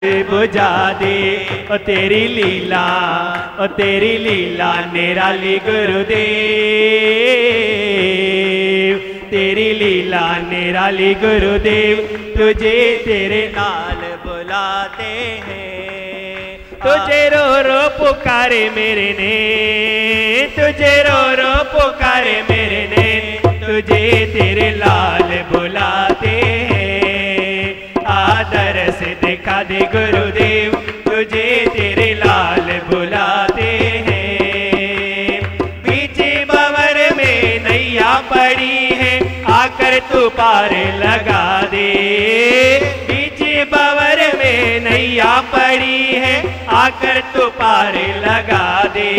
बुझा दे ओ तेरी लीला, ओ तेरी लीला निराली गुरुदेव, तेरी लीला निराली गुरुदेव। तुझे तेरे नाल बुलाते हैं, तुझे रो रो पुकारे मेरे ने, तुझे रो रो पुकारे मेरे ने, तुझे तेरे लाल बुलाते हैं। आदर से दिखा दे गुरुदेव, तुझे तेरे लाल बुलाते हैं। बीचे बवर में नैया पड़ी है, आकर तू पार लगा दे। बीचे बवर में नैया पड़ी है, आकर तू पार लगा दे।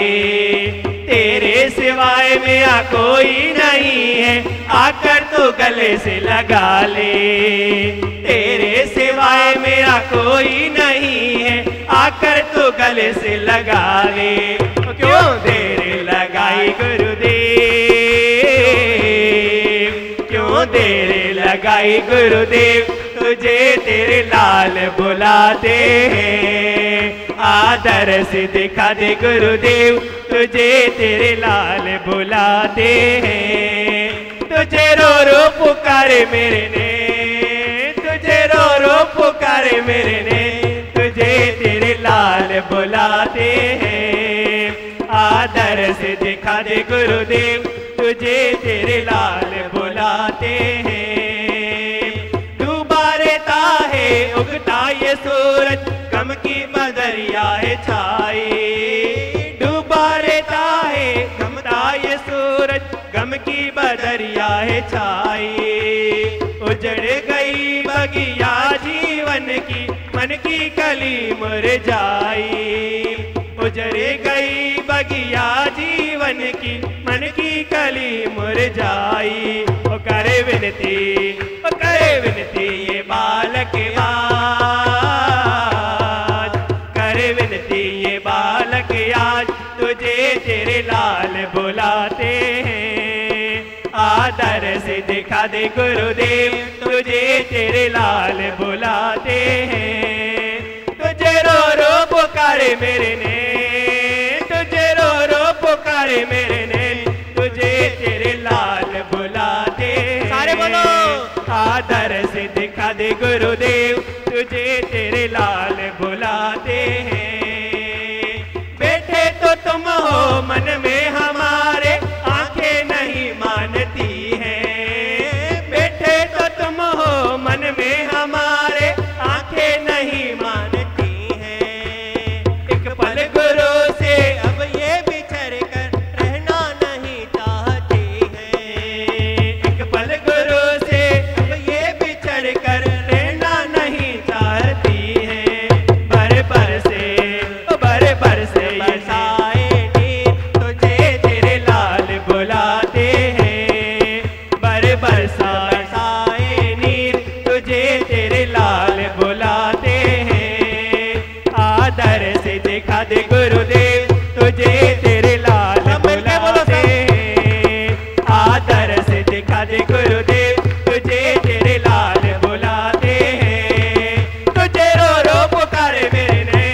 तेरे सिवाय मेरा कोई नहीं है, आकर तू गले से लगा ले। तेरे सिवाय मेरा कोई नहीं है, आकर तू गले से लगा ले। क्यों देर लगाई गुरुदेव, क्यों देर लगाई गुरुदेव, तुझे तेरे लाल बुलाते हैं। आदर से दिखा दे गुरुदेव, तुझे तेरे लाल बुलाते हैं। तुझे रो रो पुकारे मेरे ने, तुझे रो रो पुकारे मेरे ने, तुझे तेरे लाल बुलाते हैं। आदर से दिखा दे गुरुदेव, तुझे तेरे लाल बुलाते हैं। डूबा रहता है उगता ये सूरज, गम की बदरिया है छाई। डूबा रहता है गमता ये सूरज, गम की बदरिया है छाई। उजड़ गई बगिया जीवन की, मन की कली मुरझाई। उजड़ गई बगिया जीवन की, मन की कली मुरझाई। ओ करे विनती, ओ करे विनती ये बालक आज, करे विनती ये बालक आज, तुझे तेरे लाल बुलाते हैं। आदर से दिखा दे गुरुदेव, तुझे तेरे लाल बुलाते हैं। तुझे रो रो पुकारे मेरे ने, तुझे रो रो पुकारे मेरे ने, तुझे तेरे लाल बुलाते हैं। सारे बोलो। आदर से दिखा दे गुरुदेव, तुझे तेरे लाल बुलाते हैं। बैठे तो तुम हो मन में हमारे, आंखें नहीं मानती हैं। बैठे तो तुम हो मन में हमारे, आंखें नहीं मानती हैं। एक पल गुरु से अब ये बिछड़ कर रहना नहीं चाहती हैं। एक पल गुरु से अब ये बिछड़ कर रहना नहीं चाहती हैं। बर बर से ये साए नीर, तुझे तेरे लाल बुलाते हैं। बर बरसाए नीर, तुझे तेरे लाल बुलाते हैं। आदर से दिखा दे गुरुदेव, तुझे तेरे लाल बुलाते हैं। आदर से दिखा दे गुरुदेव, तुझे तेरे लाल बुलाते हैं। तुझे रो रो पुकारे मेरे ने,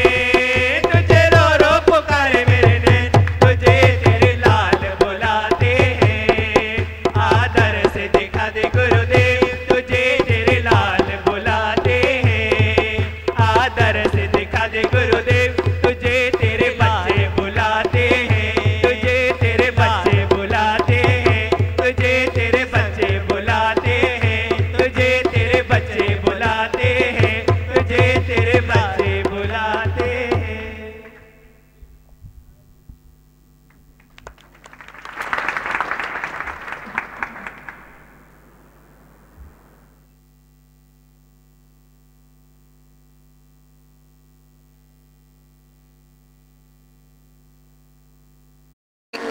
तुझे रो रो पुकारे मेरे ने, तुझे तेरे लाल बुलाते हैं। आदर से दिखा दे गुरुदेव, तुझे तेरे लाल बुलाते हैं। आदर से दिखा दे गुरुदेव, तुझे तेरे बच्चे बुलाते हैं। तुझे तेरे बच्चे बुलाते हैं, तुझे तेरे बच्चे बुलाते हैं, तुझे तेरे बच्चे बुलाते हैं, तुझे तेरे बच्चे बुलाते हैं।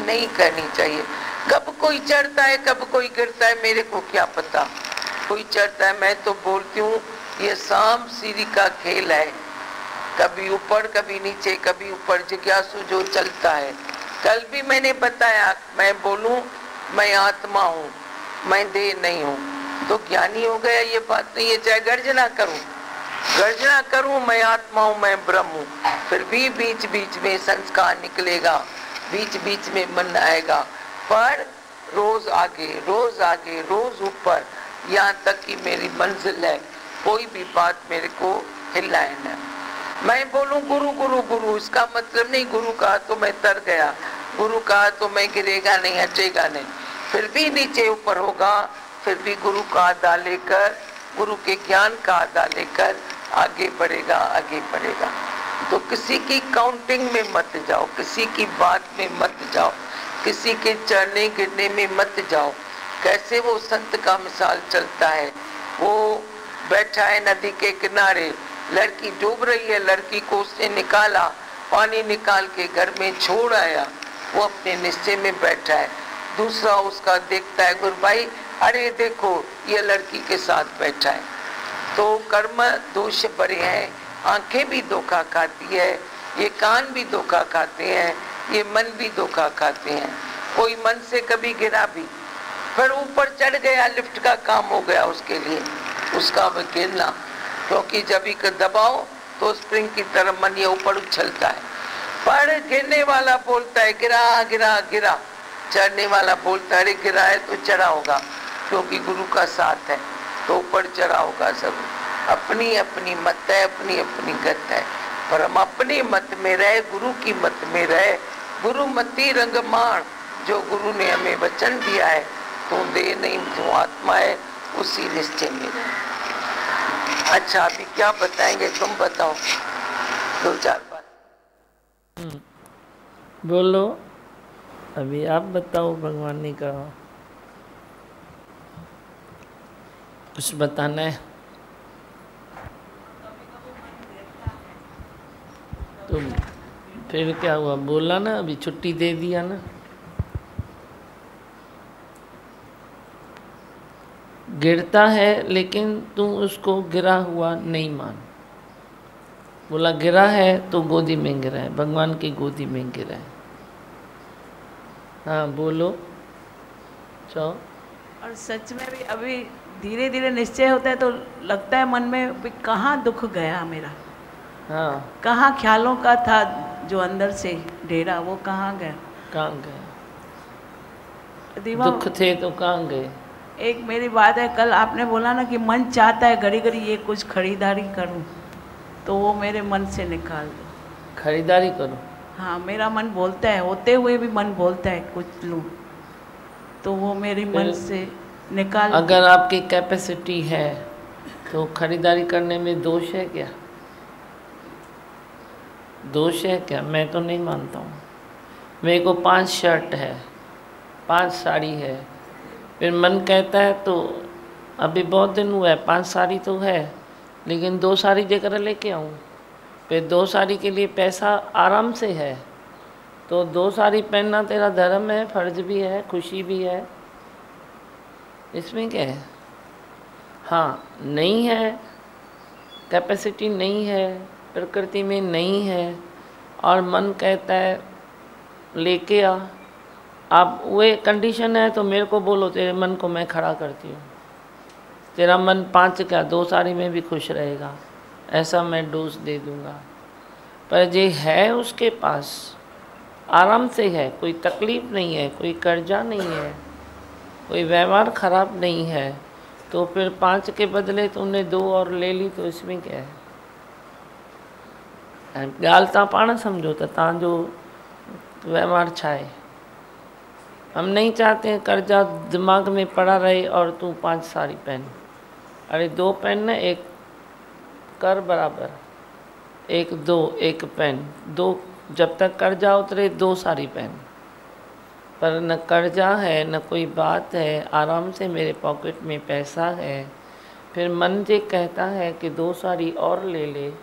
नहीं करनी चाहिए। कब कोई चढ़ता है कब कोई गिरता है, मेरे को क्या पता। कोई चढ़ता है, मैं तो बोलती हूँ ये सांप सीढ़ी का खेल है, कभी ऊपर कभी नीचे, कभी ऊपर। जिज्ञासु जो चलता है, कल भी मैंने बताया, मैं बोलूं मैं आत्मा हूँ, मैं देह नहीं हूँ, तो ज्ञानी हो गया। ये बात नहीं है, चाहे गर्जना करूं, गर्जना करूं मैं आत्मा हूं, मैं ब्रह्म हूं, फिर भी बीच बीच में संस्कार निकलेगा, बीच बीच में मन आएगा, पर रोज आगे रोज आगे रोज ऊपर, यहाँ तक कि मेरी मंजिल है, कोई भी बात मेरे को हिलाए न। मैं बोलूं गुरु गुरु गुरु, इसका मतलब नहीं गुरु कहा तो मैं तर गया, गुरु कहा तो मैं गिरेगा नहीं, हटेगा नहीं, फिर भी नीचे ऊपर होगा, फिर भी गुरु का आधा लेकर, गुरु के ज्ञान का आधा लेकर आगे बढ़ेगा, आगे बढ़ेगा। तो किसी की काउंटिंग में मत जाओ, किसी की बात में मत जाओ, किसी के चढ़ने गिरने में मत जाओ। कैसे वो संत का मिसाल चलता है, वो बैठा है नदी के किनारे, लड़की डूब रही है, लड़की को उसने निकाला, पानी निकाल के घर में छोड़ आया, वो अपने निश्चय में बैठा है। दूसरा उसका देखता है, गुरु भाई अरे देखो ये लड़की के साथ बैठा है। तो कर्म दोष बड़े हैं, आंखें भी धोखा खाती है, ये कान भी धोखा खाते हैं, ये मन भी धोखा खाते हैं। कोई मन से कभी गिरा भी, फिर ऊपर चढ़ गया, लिफ्ट का काम हो गया उसके लिए, उसका भी गिरना, क्योंकि जब भी दबाओ तो स्प्रिंग की तरह मन ये ऊपर उछलता है। पर गिरने वाला बोलता है गिरा गिरा गिरा, चढ़ने वाला बोलता है गिरा है तो चढ़ा होगा, क्योंकि गुरु का साथ है तो ऊपर चढ़ा होगा। सब अपनी अपनी मत है, अपनी अपनी गत है, पर हम अपने मत में रहे, गुरु की मत में रहे। गुरु मति रंग मान, जो गुरु ने हमें वचन दिया है, तू दे नहीं तू आत्मा है, उसी निश्चय में रहे। अच्छा अभी क्या बताएंगे, तुम बताओ दो चार बात। बोलो, अभी आप बताओ, भगवान ने कहा कुछ बताना है तो फिर क्या हुआ, बोला ना, अभी छुट्टी दे दिया ना। गिरता है लेकिन तू उसको गिरा हुआ नहीं मान। बोला गिरा है तो गोदी में गिरा है, भगवान की गोदी में गिरा है। हाँ बोलो चाहो। और सच में भी अभी धीरे धीरे निश्चय होता है तो लगता है मन में भी कहाँ दुख गया मेरा, हाँ कहाँ ख्यालों का था जो अंदर से डेरा, वो कहाँ गया, कहाँ गए दीवा। दुख थे तो कहाँ गए। एक मेरी बात है, कल आपने बोला ना कि मन चाहता है घड़ी घड़ी ये कुछ खरीदारी करूं, तो वो मेरे मन से निकाल दो। खरीदारी करो। हाँ मेरा मन बोलता है, होते हुए भी मन बोलता है कुछ लूं, तो वो मेरे मन से निकाल। अगर आपकी कैपेसिटी है तो खरीदारी करने में दोष है क्या, दोष है क्या? मैं तो नहीं मानता हूँ। मेरे को 5 शर्ट है, 5 साड़ी है, फिर मन कहता है तो अभी बहुत दिन हुआ है, 5 साड़ी तो है लेकिन 2 साड़ी देकर लेके आऊँ, फिर 2 साड़ी के लिए पैसा आराम से है, तो 2 साड़ी पहनना तेरा धर्म है, फर्ज भी है, खुशी भी है, इसमें क्या है? हाँ नहीं है, कैपेसिटी नहीं है, प्रकृति में नहीं है, और मन कहता है लेके आ। अब वो कंडीशन है तो मेरे को बोलो, तेरे मन को मैं खड़ा करती हूँ, तेरा मन 5 क्या 2 साड़ी में भी खुश रहेगा, ऐसा मैं डोज दे दूँगा। पर जे है उसके पास आराम से है, कोई तकलीफ़ नहीं है, कोई कर्जा नहीं है, कोई व्यवहार खराब नहीं है, तो फिर 5 के बदले तुमने 2 और ले ली, तो इसमें क्या है? ॻाल्हि तव्हां पाण सम्झो त तव्हांजो व्यवहार छा आहे। हम नहीं चाहते हैं कर्जा दिमाग में पड़ा रहे और तू 5 साड़ी पहन। अरे 2 पहन ना, 1 कर बराबर, 1 2 1 पहन, 2 जब तक कर्जा उतरे 2 साड़ी पहन। पर न कर्जा है न कोई बात है, आराम से मेरे पॉकेट में पैसा है, फिर मन जे कहता है कि 2 साड़ी और ले ले,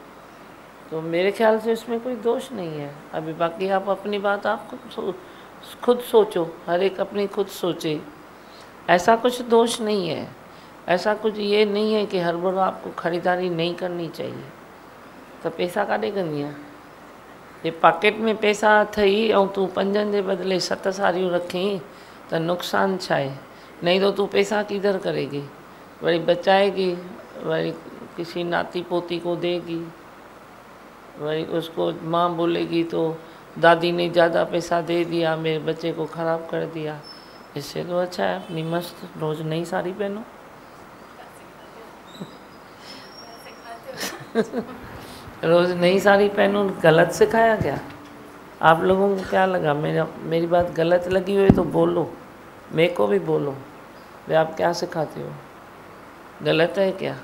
तो मेरे ख्याल से इसमें कोई दोष नहीं है। अभी बाकी आप अपनी बात आप खुद सोचो, हर एक अपनी खुद सोचे, ऐसा कुछ दोष नहीं है, ऐसा कुछ ये नहीं है कि हर बार आपको ख़रीदारी नहीं करनी चाहिए। तो पैसा काॾे कंदी आहे? ये पॉकेट में पैसा अथई ऐं तूं 5 जे बदले 7 साड़ियूं रखी तो नुक़सान छा आहे? नहीं तो तू पैसा किधर करेगी, वरी बचाएगी, वरी किसी नाती पोती को देगी, वही उसको माँ बोलेगी तो दादी ने ज़्यादा पैसा दे दिया, मेरे बच्चे को ख़राब कर दिया। इससे तो अच्छा है अपनी मस्त रोज़ नई साड़ी पहनो। रोज़ नई साड़ी पहनो। गलत सिखाया क्या? आप लोगों को क्या लगा? मेरी बात गलत लगी हुई तो बोलो, मेरे को भी बोलो भाई आप क्या सिखाते हो, गलत है क्या?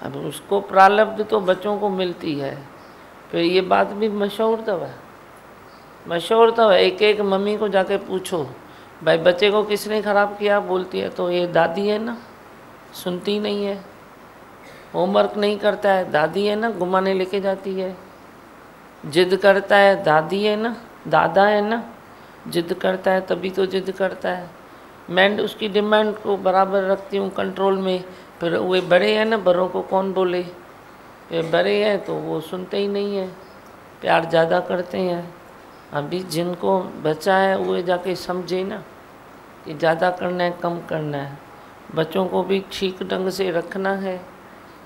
अब उसको प्रारब्ध तो बच्चों को मिलती है। फिर ये बात भी मशहूर तो है। एक मम्मी को जाके पूछो भाई बच्चे को किसने ख़राब किया, बोलती है तो ये दादी है ना, सुनती नहीं है, होमवर्क नहीं करता है, दादी है ना, घुमाने लेके जाती है, जिद करता है, दादी है ना, दादा है ना, जिद करता है तभी तो जिद करता है। मैं उसकी डिमांड को बराबर रखती हूँ कंट्रोल में। फिर वे बड़े हैं ना, बड़ों को कौन बोले, फिर बड़े हैं तो वो सुनते ही नहीं है, प्यार ज़्यादा करते हैं। अभी जिनको बच्चा है वो जाके समझे ना कि ज़्यादा करना है कम करना है, बच्चों को भी ठीक ढंग से रखना है।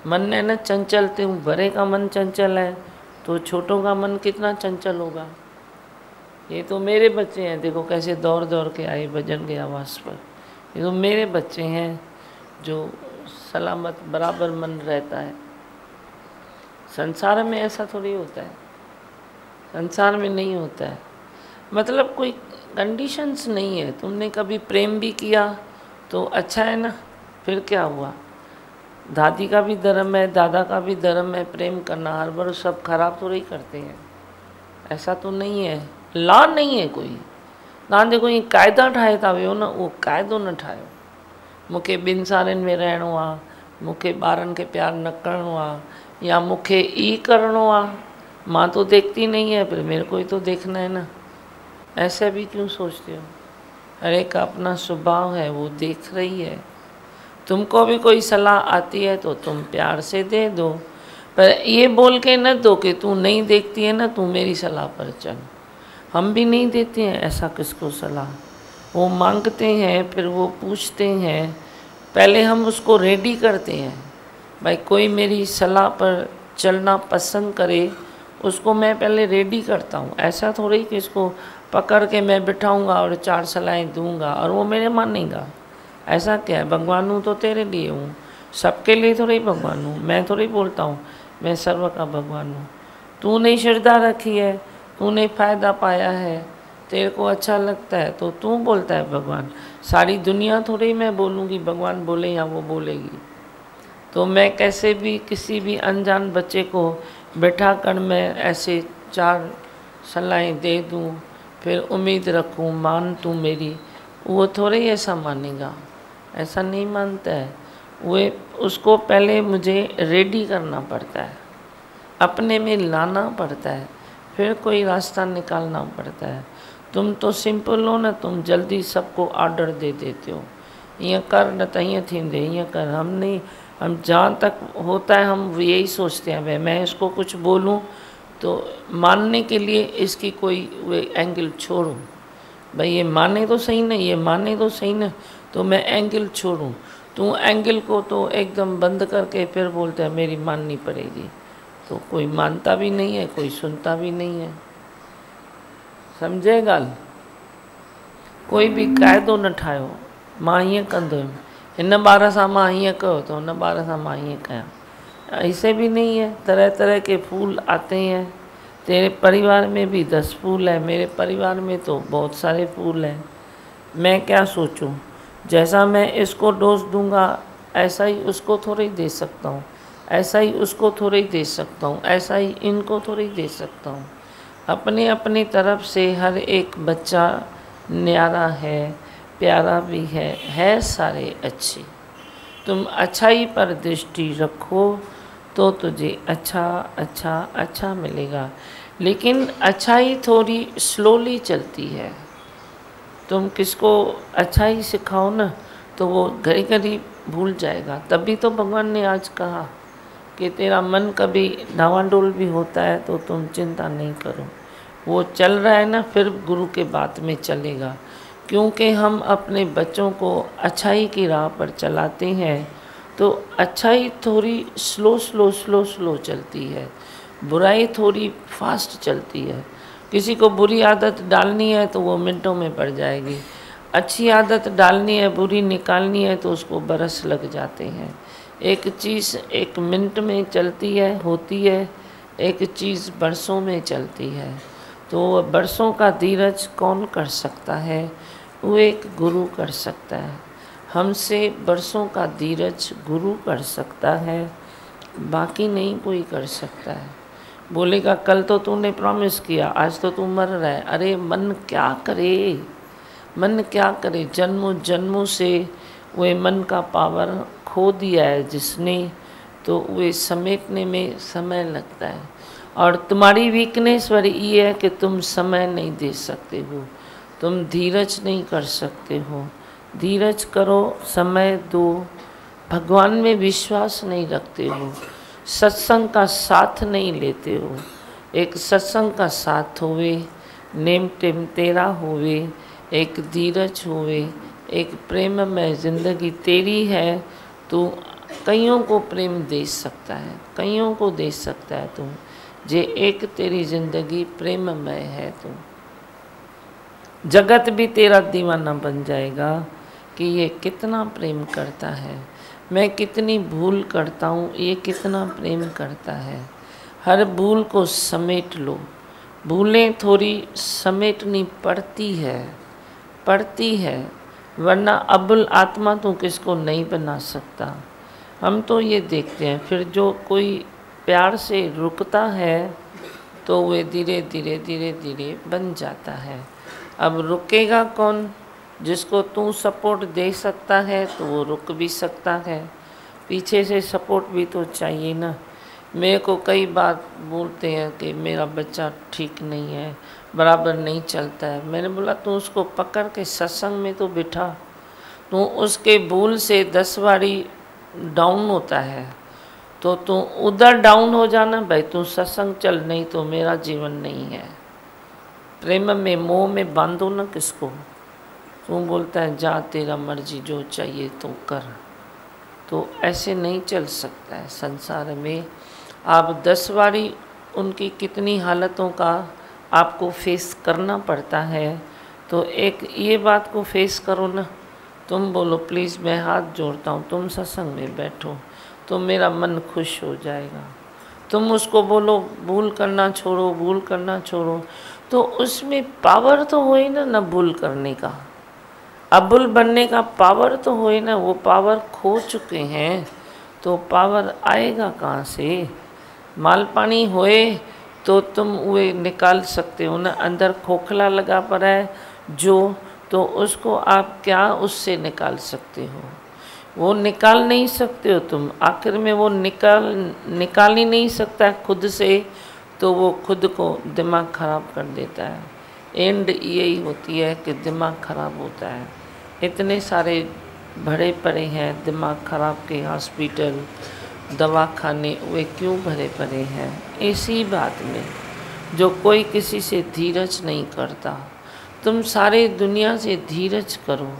मन है ना चंचल, तो बड़े का मन चंचल है तो छोटों का मन कितना चंचल होगा। ये तो मेरे बच्चे हैं, देखो कैसे दौड़ दौड़ के आए भजन के आवाज़ पर। ये तो मेरे बच्चे हैं जो सलामत बराबर मन रहता है। संसार में ऐसा थोड़ी होता है, संसार में नहीं होता है। मतलब कोई कंडीशंस नहीं है। तुमने कभी प्रेम भी किया तो अच्छा है ना, फिर क्या हुआ? दादी का भी धर्म है, दादा का भी धर्म है प्रेम करना। हर बार सब खराब तो नहीं करते हैं, ऐसा तो नहीं है। लॉ नहीं है कोई ना, देखो ये कायदा ठाहे था वियो ना, वो कायदो न ठाहियो। मूंखे ॿिनि साड़ियुनि में रहणो आहे, मूंखे ॿारनि खे प्यार न करिणो आहे, या मूंखे ई करिणो आहे। माँ तो देखती नहीं है, फिर मेरे को ही तो देखना है ना। ऐसे भी क्यों सोचते हो? हर एक का अपना स्वभाव है, वो देख रही है। तुमको भी कोई सलाह आती है तो तुम प्यार से दे दो, पर ये बोल के न दो कि तू नहीं देखती है ना, तू मेरी सलाह पर चल। हम भी नहीं देते हैं ऐसा किसको सलाह। वो मांगते हैं, फिर वो पूछते हैं, पहले हम उसको रेडी करते हैं। भाई कोई मेरी सलाह पर चलना पसंद करे, उसको मैं पहले रेडी करता हूँ। ऐसा थोड़ी कि इसको पकड़ के मैं बिठाऊंगा और 4 सलाहें दूंगा और वो मेरे मानेगा। ऐसा क्या है? भगवान हूँ तो तेरे लिए हूँ, सबके लिए थोड़ी भगवान हूँ। मैं थोड़ी बोलता हूँ मैं सर्व का भगवान हूँ। तूने श्रद्धा रखी है, तूने फ़ायदा पाया है, तेरे को अच्छा लगता है तो तू बोलता है भगवान। सारी दुनिया थोड़ी मैं बोलूँगी भगवान बोले या वो बोलेगी। तो मैं कैसे भी किसी भी अनजान बच्चे को बैठा कर मैं ऐसे 4 सलाहें दे दूँ, फिर उम्मीद रखूँ मान तू मेरी, वो थोड़े ही ऐसा मानेगा। ऐसा नहीं मानता है। वे उसको पहले मुझे रेडी करना पड़ता है, अपने में लाना पड़ता है, फिर कोई रास्ता निकालना पड़ता है। तुम तो सिंपल हो ना, तुम जल्दी सबको ऑर्डर दे देते हो, ये कर न तो ये थींदे, ये कर। हम नहीं, हम जहाँ तक होता है हम यही सोचते हैं भाई मैं इसको कुछ बोलूँ तो मानने के लिए इसकी कोई वे एंगल छोड़ूँ। भाई ये माने तो सही ना, ये माने तो सही ना, तो मैं एंगल छोड़ूँ। तो एंगल को तो एकदम बंद करके फिर बोलते हैं मेरी माननी पड़ेगी। तो कोई मानता भी नहीं है, कोई सुनता भी नहीं है। समझे ॻाल्हि? कोई भी क़ाइदो न ठाहियो, मां हीअं कंदुमि, हिन ॿार सां मां हीअं कयो तो हुन ॿार सां मां हीअं कयां। ऐसे भी नहीं है। तरह तरह के फूल आते हैं। तेरे परिवार में भी 10 फूल है, मेरे परिवार में तो बहुत सारे फूल हैं। मैं क्या सोचूं? जैसा मैं इसको डोज दूंगा ऐसा ही उसको थोड़ी दे सकता हूँ, ऐसा ही उसको थोड़ी दे सकता हूँ, ऐसा ही इनको थोड़ी दे सकता हूँ। अपने अपनी तरफ से हर एक बच्चा न्यारा है, प्यारा भी है सारे अच्छे। तुम अच्छाई पर दृष्टि रखो तो तुझे अच्छा अच्छा अच्छा मिलेगा। लेकिन अच्छाई थोड़ी स्लोली चलती है। तुम किसको अच्छाई सिखाओ ना तो वो घड़ी घड़ी भूल जाएगा। तभी तो भगवान ने आज कहा कि तेरा मन कभी डावाडोल भी होता है तो तुम चिंता नहीं करो, वो चल रहा है ना, फिर गुरु के बात में चलेगा। क्योंकि हम अपने बच्चों को अच्छाई की राह पर चलाते हैं तो अच्छाई थोड़ी स्लो चलती है, बुराई थोड़ी फास्ट चलती है। किसी को बुरी आदत डालनी है तो वो मिनटों में पड़ जाएगी, अच्छी आदत डालनी है, बुरी निकालनी है तो उसको बरस लग जाते हैं। एक चीज़ एक मिनट में चलती है, होती है, एक चीज़ बरसों में चलती है। तो बरसों का धीरज कौन कर सकता है? वो एक गुरु कर सकता है। हमसे बरसों का धीरज गुरु कर सकता है, बाकी नहीं कोई कर सकता है। बोलेगा कल तो तूने प्रॉमिस किया, आज तो तू मर रहा है। अरे मन क्या करे, मन क्या करे? जन्मों जन्मों से वे मन का पावर खो दिया है जिसने, तो वे समेटने में समय लगता है। और तुम्हारी वीकनेस वाली ये है कि तुम समय नहीं दे सकते हो, तुम धीरज नहीं कर सकते हो। धीरज करो, समय दो। भगवान में विश्वास नहीं रखते हो, सत्संग का साथ नहीं लेते हो। एक सत्संग का साथ होवे, नेम टेम तेरा होवे, एक धीरज होवे, एक प्रेम में ज़िंदगी तेरी है, तो कईयों को प्रेम दे सकता है, कईयों को दे सकता है तू। जे एक तेरी ज़िंदगी प्रेममय है, तो जगत भी तेरा दीवाना बन जाएगा कि ये कितना प्रेम करता है, मैं कितनी भूल करता हूँ, ये कितना प्रेम करता है। हर भूल को समेट लो। भूलें थोड़ी समेटनी पड़ती है, वरना अबुल आत्मा तो किसको नहीं बना सकता। हम तो ये देखते हैं, फिर जो कोई प्यार से रुकता है तो वे धीरे धीरे बन जाता है। अब रुकेगा कौन? जिसको तू सपोर्ट दे सकता है तो वो रुक भी सकता है, पीछे से सपोर्ट भी तो चाहिए ना। मेरे को कई बार बोलते हैं कि मेरा बच्चा ठीक नहीं है, बराबर नहीं चलता है। मैंने बोला तू उसको पकड़ के सत्संग में तो बिठा, तू उसके भूल से 10 बारी डाउन होता है तो तू उधर डाउन हो जाना भाई, तू सत्संग चल, नहीं तो मेरा जीवन नहीं है। प्रेम में मोह में बांधो ना किसको। तू बोलता है जा तेरा मर्जी जो चाहिए तो कर, तो ऐसे नहीं चल सकता है संसार में। आप 10 बारी उनकी कितनी हालतों का आपको फेस करना पड़ता है, तो एक ये बात को फेस करो ना। तुम बोलो प्लीज़ मैं हाथ जोड़ता हूँ, तुम सत्संग में बैठो तो मेरा मन खुश हो जाएगा। तुम उसको बोलो भूल करना छोड़ो, भूल करना छोड़ो, तो उसमें पावर तो हो ही ना भूल करने का, अबुल बनने का पावर तो हो ही ना। वो पावर खो चुके हैं तो पावर आएगा कहाँ से? माल पानी होए तो तुम वे निकाल सकते हो ना। अंदर खोखला लगा पड़ा है जो, तो उसको आप क्या उससे निकाल सकते हो? वो निकाल नहीं सकते हो तुम। आखिर में वो निकाल ही नहीं सकता खुद से, तो वो खुद को दिमाग ख़राब कर देता है। एंड यही होती है कि दिमाग ख़राब होता है। इतने सारे भरे पड़े हैं दिमाग ख़राब के हॉस्पिटल, दवाखाने, वे क्यों भरे पड़े हैं? इसी बात में जो कोई किसी से धीरज नहीं करता। तुम सारे दुनिया से धीरज करो,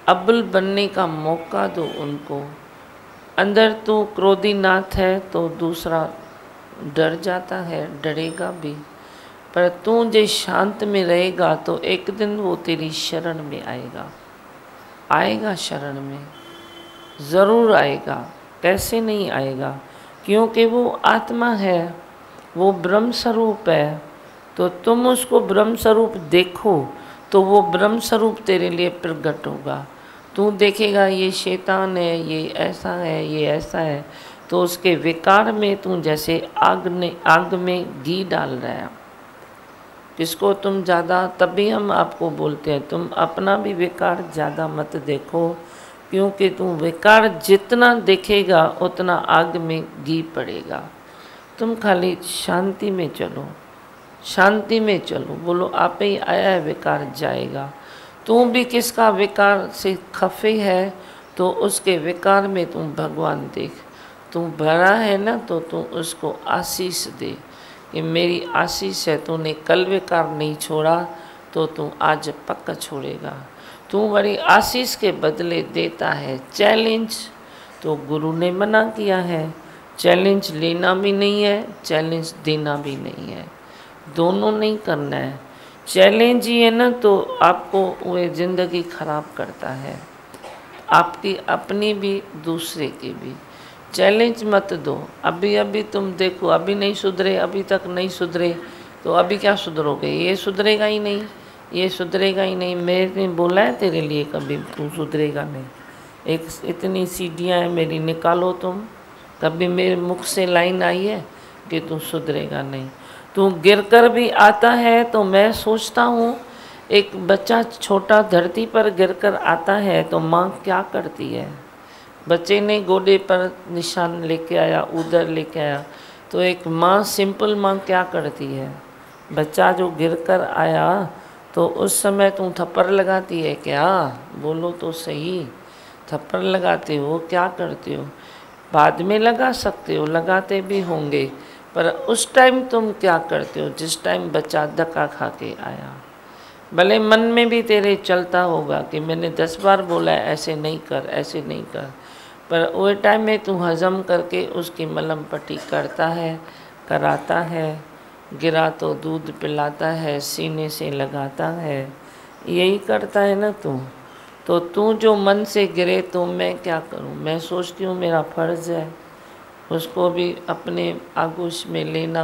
अब्बल बनने का मौका दो उनको। अंदर तू क्रोधीनाथ है तो दूसरा डर जाता है, डरेगा भी। पर तू जो शांत में रहेगा तो एक दिन वो तेरी शरण में आएगा शरण में ज़रूर आएगा। कैसे नहीं आएगा? क्योंकि वो आत्मा है, वो ब्रह्म स्वरूप है। तो तुम उसको ब्रह्म स्वरूप देखो तो वो ब्रह्म स्वरूप तेरे लिए प्रकट होगा। तू देखेगा ये शैतान है, ये ऐसा है, ये ऐसा है, तो उसके विकार में तू जैसे आग में घी डाल रहा है। किसको तुम ज़्यादा, तभी हम आपको बोलते हैं तुम अपना भी विकार ज़्यादा मत देखो, क्योंकि तुम विकार जितना देखेगा उतना आग में घी पड़ेगा। तुम खाली शांति में चलो, शांति में चलो। बोलो आप ही आया है, विकार जाएगा। तू भी किसका विकार से खफे है तो उसके विकार में तुम भगवान देख। तू भरा है ना तो तू उसको आशीष दे कि मेरी आशीष है, तूने कल विकार नहीं छोड़ा तो तू आज पक्का छोड़ेगा। तू बड़ी आशीष के बदले देता है चैलेंज, तो गुरु ने मना किया है। चैलेंज लेना भी नहीं है, चैलेंज देना भी नहीं है, दोनों नहीं करना है। चैलेंज ही है ना तो आपको वो ज़िंदगी खराब करता है, आपकी अपनी भी दूसरे की भी। चैलेंज मत दो। अभी अभी तुम देखो, अभी नहीं सुधरे, अभी तक नहीं सुधरे तो अभी क्या सुधरोगे? ये सुधरेगा ही नहीं, ये सुधरेगा ही नहीं। मैंने बोला है तेरे लिए कभी तू सुधरेगा नहीं। एक इतनी सीढ़ियाँ हैं मेरी, निकालो तुम। कभी मेरे मुख से लाइन आई है कि तू सुधरेगा नहीं? तू गिरकर भी आता है तो मैं सोचता हूँ एक बच्चा छोटा धरती पर गिरकर आता है तो माँ क्या करती है? बच्चे ने गोदे पर निशान लेके आया, उधर लेके आया, तो एक माँ, सिंपल माँ क्या करती है? बच्चा जो गिरकर आया तो उस समय तुम थप्पड़ लगाती है क्या? बोलो तो सही, थप्पड़ लगाते हो? क्या करते हो? बाद में लगा सकते हो, लगाते भी होंगे, पर उस टाइम तुम क्या करते हो जिस टाइम बच्चा धक्का खा के आया? भले मन में भी तेरे चलता होगा कि मैंने 10 बार बोला है ऐसे नहीं कर, ऐसे नहीं कर, पर वो टाइम में तू हजम करके उसकी मलहम पट्टी करता है, कराता है, गिरा तो दूध पिलाता है, सीने से लगाता है, यही करता है ना तू। तो तू जो मन से गिरे तो मैं क्या करूं? मैं सोचती हूँ मेरा फ़र्ज़ है उसको भी अपने आगोश में लेना,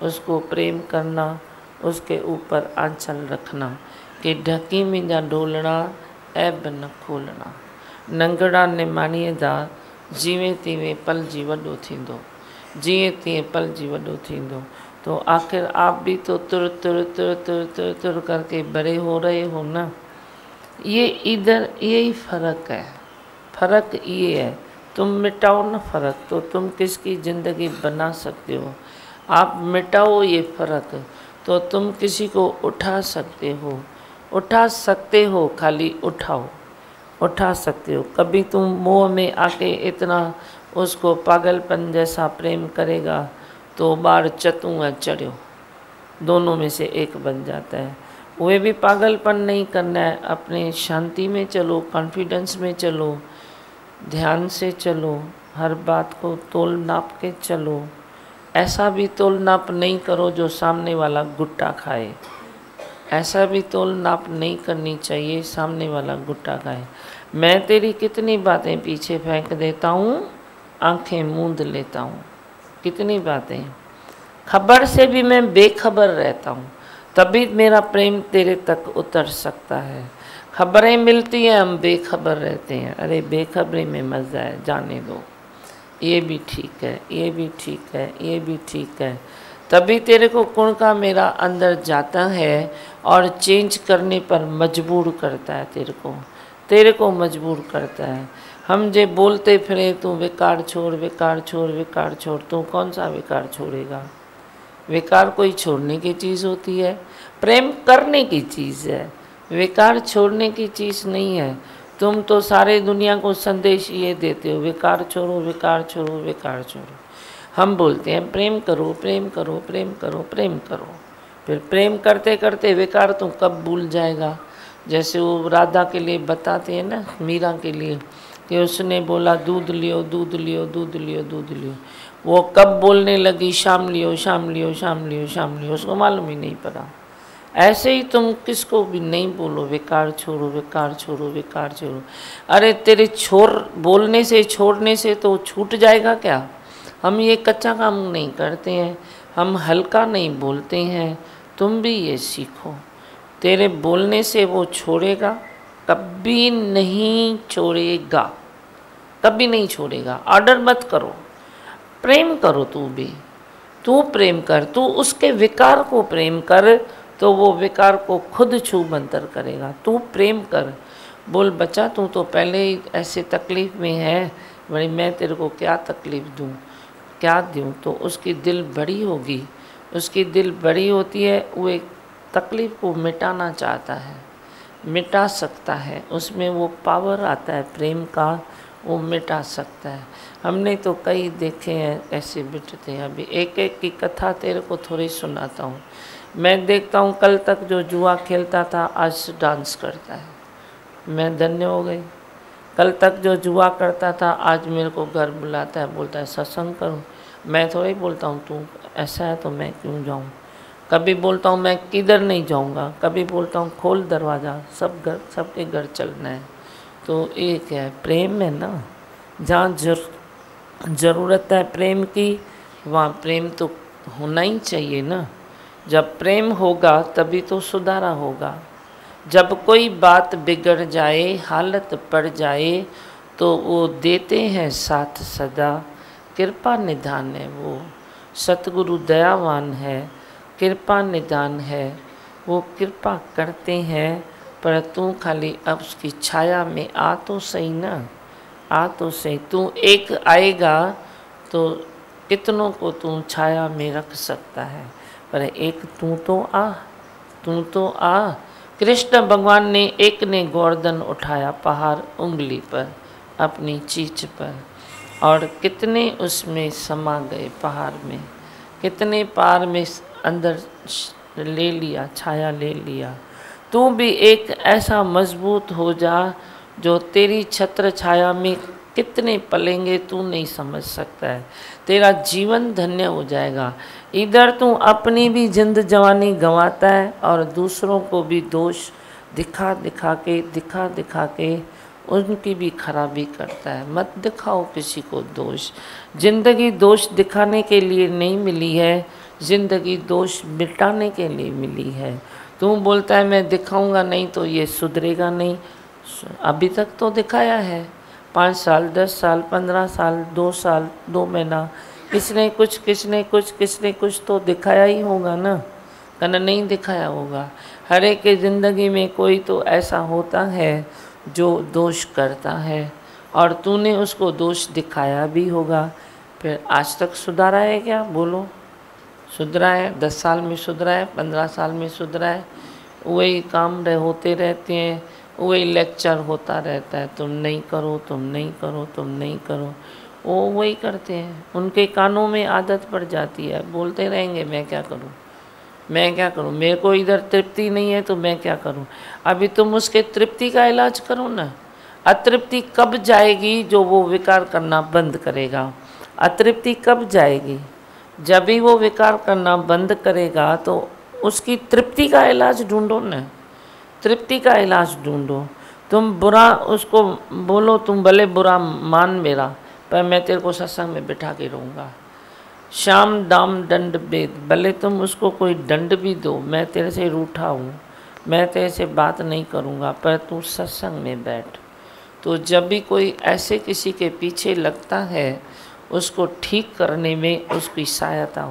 उसको प्रेम करना, उसके ऊपर आंचल रखना कि ढकी मुंहिंजा डोलना ऐब न खोलना। नंगड़ा निमाणीअ जा जीवे तीवे पल जी वॾो थींदो, जिए तीअं पल जी वॾो थींदो। तो आखिर आप भी तो तुर तुर तुर तुर तुर तुर करके बड़े हो रहे हो ना। ये इधर यही फ़र्क है, फ़र्क ये है। तुम मिटाओ ना फ़र्क तो तुम किसकी ज़िंदगी बना सकते हो। आप मिटाओ ये फ़र्क तो तुम किसी को उठा सकते हो, उठा सकते हो, खाली उठाओ, उठा सकते हो। कभी तुम मोह में आके इतना उसको पागलपन जैसा प्रेम करेगा तो बार चतुआ चढ़ो, दोनों में से एक बन जाता है। वे भी पागलपन नहीं करना है, अपने शांति में चलो, कॉन्फिडेंस में चलो, ध्यान से चलो, हर बात को तोल नाप के चलो। ऐसा भी तोल नाप नहीं करो जो सामने वाला गुट्टा खाए, ऐसा भी तोल नाप नहीं करनी चाहिए सामने वाला गुट्टा खाए। मैं तेरी कितनी बातें पीछे फेंक देता हूँ, आंखें मूंद लेता हूँ, कितनी बातें। खबर से भी मैं बेखबर रहता हूँ, तभी मेरा प्रेम तेरे तक उतर सकता है। खबरें मिलती हैं, हम बेखबर रहते हैं। अरे बेखबरी में मज़ा है, जाने दो, ये भी ठीक है, ये भी ठीक है, ये भी ठीक है। तभी तेरे को गुण का मेरा अंदर जाता है और चेंज करने पर मजबूर करता है, तेरे को मजबूर करता है। हम जे बोलते फिरे तू विकार छोड़, विकार छोड़, विकार छोड़, तू कौन सा विकार छोड़ेगा? विकार कोई छोड़ने की चीज़ होती है? प्रेम करने की चीज़ है, विकार छोड़ने की चीज़ नहीं है। तुम तो सारे दुनिया को संदेश ये देते हो, विकार छोड़ो, विकार छोड़ो, विकार छोड़ो। हम बोलते हैं प्रेम करो, प्रेम करो, प्रेम करो, प्रेम करो, फिर प्रेम करते करते विकार तुम कब भूल जाएगा? जैसे वो राधा के लिए बताते हैं ना, मीरा के लिए, कि उसने बोला दूध लियो, दूध लियो, दूध लियो, दूध लियो। वो कब बोलने लगी शाम लियो, शाम लियो, शाम लियो, शाम लियो, उसको मालूम ही नहीं पड़ा। ऐसे ही तुम किसको भी नहीं बोलो विकार छोड़ो, विकार छोड़ो, विकार छोड़ो। अरे तेरे बोलने से, छोड़ने से तो छूट जाएगा क्या? हम ये कच्चा काम नहीं करते हैं, हम हल्का नहीं बोलते हैं। तुम भी ये सीखो, तेरे बोलने से वो छोड़ेगा? कभी नहीं छोड़ेगा, कभी नहीं छोड़ेगा। ऑर्डर मत करो, प्रेम करो। तू प्रेम कर, तू उसके विकार को प्रेम कर तो वो विकार को खुद छू मंतर करेगा। तू प्रेम कर, बोल बच्चा तू तो पहले ही ऐसे तकलीफ़ में है, भाई मैं तेरे को क्या तकलीफ़ दूँ, क्या दूँ? तो उसकी दिल बड़ी होगी, उसकी दिल बड़ी होती है, वो एक तकलीफ़ को मिटाना चाहता है, मिटा सकता है, उसमें वो पावर आता है प्रेम का, वो मिटा सकता है। हमने तो कई देखे हैं ऐसे मिटते हैं। अभी एक एक की कथा तेरे को थोड़ी सुनाता हूँ। मैं देखता हूँ कल तक जो जुआ खेलता था आज डांस करता है, मैं धन्य हो गई। कल तक जो जुआ करता था आज मेरे को घर बुलाता है, बोलता है सत्संग करूं। मैं थोड़ा ही बोलता हूँ तू ऐसा है तो मैं क्यों जाऊँ। कभी बोलता हूँ मैं किधर नहीं जाऊँगा, कभी बोलता हूँ खोल दरवाज़ा, सबके घर चलना है। तो एक है प्रेम है ना, जहाँ ज़रूरत है प्रेम की वहाँ प्रेम तो होना ही चाहिए ना। जब प्रेम होगा तभी तो सुधारा होगा। जब कोई बात बिगड़ जाए, हालत पड़ जाए, तो वो देते हैं साथ सदा, कृपा निधान है वो। सतगुरु दयावान है, कृपा निधान है, वो कृपा करते हैं। पर तू खाली अब उसकी छाया में आ तो सही ना, आ तो सही। तू एक आएगा तो कितनों को तू छाया में रख सकता है, पर एक तू तो आ, तू तो आ। कृष्ण भगवान ने एक ने गोवर्धन उठाया पहाड़ उंगली पर, अपनी चीच पर, और कितने उसमें समा गए पहाड़ में, कितने पार में अंदर ले लिया, छाया ले लिया। तू भी एक ऐसा मजबूत हो जा जो तेरी छत्र छाया में कितने पलेंगे तू नहीं समझ सकता है। तेरा जीवन धन्य हो जाएगा। इधर तू अपनी भी जिंद जवानी गंवाता है और दूसरों को भी दोष दिखा दिखा के उनकी भी खराबी करता है। मत दिखाओ किसी को दोष। जिंदगी दोष दिखाने के लिए नहीं मिली है, जिंदगी दोष मिटाने के लिए मिली है। तू बोलता है मैं दिखाऊंगा नहीं तो ये सुधरेगा नहीं। अभी तक तो दिखाया है, 5 साल 10 साल 15 साल 2 साल 2 महीना, किसने कुछ तो दिखाया ही होगा ना, कहना नहीं दिखाया होगा। हर एक की ज़िंदगी में कोई तो ऐसा होता है जो दोष करता है और तूने उसको दोष दिखाया भी होगा। फिर आज तक सुधारा है क्या? बोलो, सुधरा है? 10 साल में सुधरा है? 15 साल में सुधरा है? वही काम होते रहते हैं, वही लेक्चर होता रहता है, तुम नहीं करो, तुम नहीं करो, तुम नहीं करो। वो वही करते हैं, उनके कानों में आदत पड़ जाती है, बोलते रहेंगे। मैं क्या करूं, मैं क्या करूं, मेरे को इधर तृप्ति नहीं है तो मैं क्या करूं। अभी तुम उसके तृप्ति का इलाज करो ना। अतृप्ति कब जाएगी? जो वो विकार करना बंद करेगा। अतृप्ति कब जाएगी? जब भी वो विकार करना बंद करेगा तो उसकी तृप्ति का इलाज ढूंढो ना, तृप्ति का इलाज ढूंढो। तुम बुरा उसको बोलो, तुम भले बुरा मान मेरा, पर मैं तेरे को सत्संग में बिठा के रहूँगा। शाम दाम दंड भेद, भले तुम उसको कोई दंड भी दो, मैं तेरे से रूठा हूँ, मैं तेरे से बात नहीं करूँगा, पर तू सत्संग में बैठ। तो जब भी कोई ऐसे किसी के पीछे लगता है, उसको ठीक करने में उसकी सहायता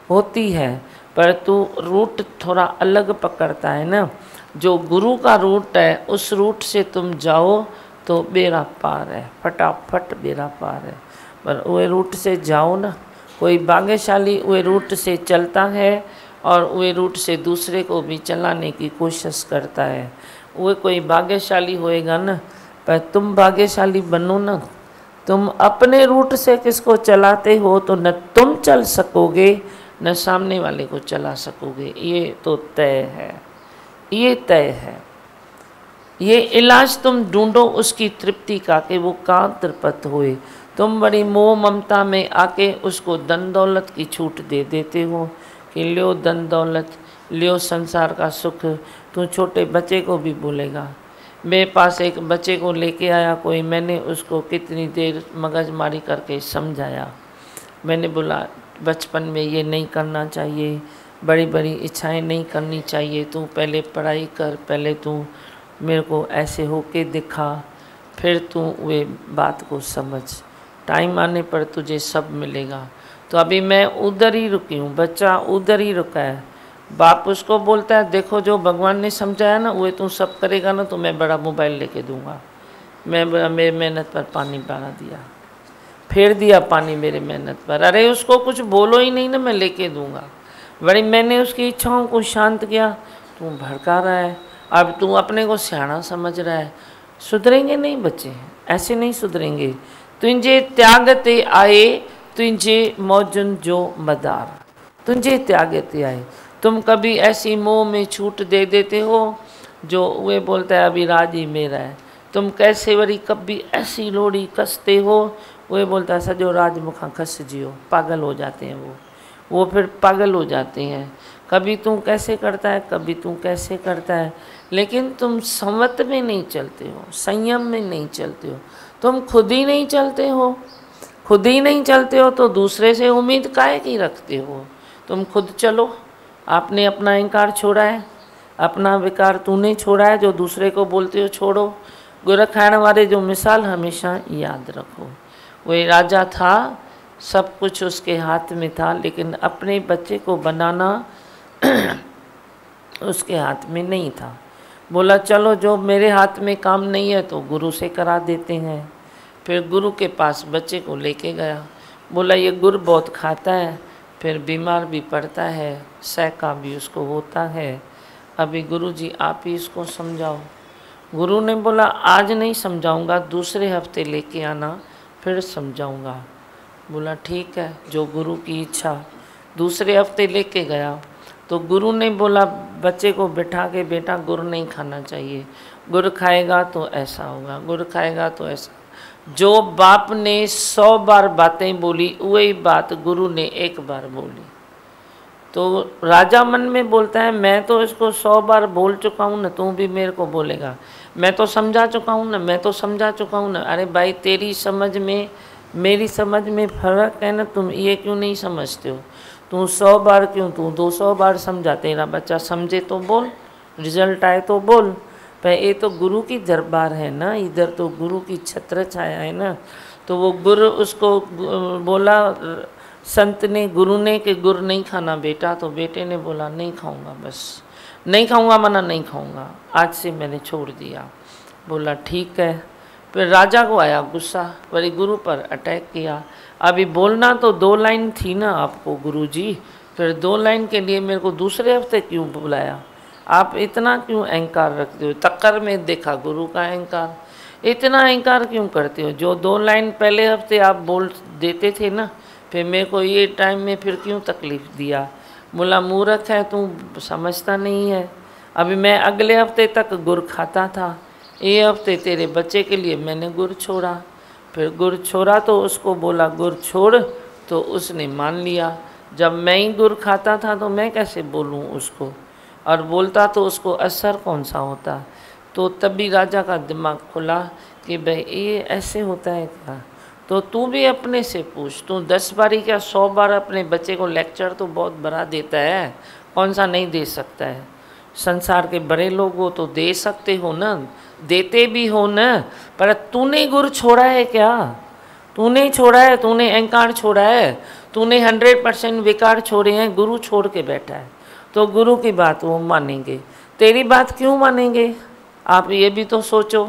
होती है। पर तू रूट थोड़ा अलग पकड़ता है ना। जो गुरु का रूट है उस रूट से तुम जाओ तो बेड़ा पार है, फटाफट बेड़ा पार है। पर वो रूट से जाओ ना, कोई भाग्यशाली वो रूट से चलता है और वो रूट से दूसरे को भी चलाने की कोशिश करता है, वो कोई भाग्यशाली होएगा ना। पर तुम भाग्यशाली बनो ना, तुम अपने रूट से किसको चलाते हो तो न तुम चल सकोगे न सामने वाले को चला सकोगे। ये तो तय है, ये तय है। ये इलाज तुम ढूंढो उसकी तृप्ति का कि वो कहाँ तृप्त हुए। तुम बड़ी मोह ममता में आके उसको धन दौलत की छूट दे देते हो कि लियो धन दौलत, लियो संसार का सुख। तू छोटे बच्चे को भी बोलेगा। मेरे पास एक बच्चे को लेके आया कोई, मैंने उसको कितनी देर मगजमारी करके समझाया। मैंने बोला बचपन में ये नहीं करना चाहिए, बड़ी बड़ी इच्छाएं नहीं करनी चाहिए, तू पहले पढ़ाई कर, पहले तू मेरे को ऐसे होके दिखा, फिर तू वे बात को समझ, टाइम आने पर तुझे सब मिलेगा। तो अभी मैं उधर ही रुकी हूँ, बच्चा उधर ही रुका है। बाप उसको बोलता है देखो जो भगवान ने समझाया ना वो तू सब करेगा ना तो मैं बड़ा मोबाइल लेके दूंगा। मैं मेरी मेहनत पर पानी डाला दिया, फेर दिया पानी मेरी मेहनत पर। अरे उसको कुछ बोलो ही नहीं ना, मैं लेके दूंगा। बड़ी मैंने उसकी इच्छाओं को शांत किया, तू भड़का रहा है, अब तू अपने को सियाना समझ रहा है। सुधरेंगे नहीं बच्चे, ऐसे नहीं सुधरेंगे। तुझे त्यागते आए, तुझे मौजन जो मदार, तुझे त्यागते आए। तुम कभी ऐसी मोह में छूट दे देते हो जो वे बोलता है अभी राज ही मेरा है, तुम कैसे वरी कभी ऐसी लोड़ी कसते हो, वो बोलता सजो राजमुखा खस जियो, पागल हो जाते हैं वो फिर पागल हो जाते हैं। कभी तू कैसे करता है, कभी तू कैसे करता है, लेकिन तुम संवत में नहीं चलते हो, संयम में नहीं चलते हो, तुम खुद ही नहीं चलते हो। खुद ही नहीं चलते हो तो दूसरे से उम्मीद काहे की रखते हो। तुम खुद चलो। आपने अपना अहंकार छोड़ा है, अपना विकार तूने छोड़ा है, जो दूसरे को बोलते हो छोड़ो। गुर खाण वाले जो मिसाल हमेशा याद रखो। वही राजा था, सब कुछ उसके हाथ में था, लेकिन अपने बच्चे को बनाना उसके हाथ में नहीं था। बोला चलो जो मेरे हाथ में काम नहीं है तो गुरु से करा देते हैं। फिर गुरु के पास बच्चे को लेके गया। बोला ये गुड़ बहुत खाता है, फिर बीमार भी पड़ता है, सहका भी उसको होता है, अभी गुरुजी आप ही इसको समझाओ। गुरु ने बोला आज नहीं समझाऊंगा, दूसरे हफ्ते लेके आना फिर समझाऊंगा। बोला ठीक है, जो गुरु की इच्छा। दूसरे हफ्ते लेके गया तो गुरु ने बोला बच्चे को बिठा के, बेटा गुड़ नहीं खाना चाहिए, गुड़ खाएगा तो ऐसा होगा, गुड़ खाएगा तो ऐसा। जो बाप ने 100 बार बातें बोली वही बात गुरु ने एक बार बोली। तो राजा मन में बोलता है मैं तो इसको 100 बार बोल चुका हूँ ना, तू भी मेरे को बोलेगा, मैं तो समझा चुका हूँ ना, मैं तो समझा चुका हूँ ना। अरे भाई तेरी समझ में मेरी समझ में फ़र्क है ना, तुम ये क्यों नहीं समझते हो। तू 100 बार क्यों, तू 200 बार समझा, तेरा बच्चा समझे तो बोल, रिजल्ट आए तो बोल। पर ये तो गुरु की दरबार है ना, इधर तो गुरु की छत्र छाया है ना। तो वो गुरु उसको बोला, संत ने गुरु ने कि गुड़ नहीं खाना बेटा, तो बेटे ने बोला नहीं खाऊंगा, बस नहीं खाऊंगा, मना नहीं खाऊंगा, आज से मैंने छोड़ दिया। बोला ठीक है। फिर राजा को आया गुस्सा, वही गुरु पर अटैक किया। अभी बोलना तो 2 लाइन थी ना आपको गुरुजी, फिर 2 लाइन के लिए मेरे को दूसरे हफ्ते क्यों बुलाया। आप इतना क्यों अहंकार रखते हो। तक्कर में देखा गुरु का अहंकार, इतना अहंकार क्यों करते हो। जो 2 लाइन पहले हफ्ते आप बोल देते थे ना, फिर मेरे को ये टाइम में फिर क्यों तकलीफ़ दिया। बोला मूर्ख है तू, समझता नहीं है। अभी मैं अगले हफ्ते तक गुड़ खाता था, ये हफ्ते तेरे बच्चे के लिए मैंने गुड़ छोड़ा। फिर गुड़ छोड़ा तो उसको बोला गुड़ छोड़, तो उसने मान लिया। जब मैं ही गुड़ खाता था तो मैं कैसे बोलूँ उसको, और बोलता तो उसको असर कौन सा होता। तो तभी राजा का दिमाग खुला कि भाई ये ऐसे होता है क्या। तो तू भी अपने से पूछ, तू 10 बारी क्या 100 बार अपने बच्चे को लेक्चर तो बहुत बड़ा देता है, कौन सा नहीं दे सकता है। संसार के बड़े लोग हो तो दे सकते हो ना, देते भी हो ना, पर तूने गुरु छोड़ा है क्या। तूने छोड़ा है, तूने अहंकार छोड़ा है, तूने 100% विकार छोड़े हैं, गुरु छोड़ के बैठा है। तो गुरु की बात वो मानेंगे, तेरी बात क्यों मानेंगे। आप ये भी तो सोचो।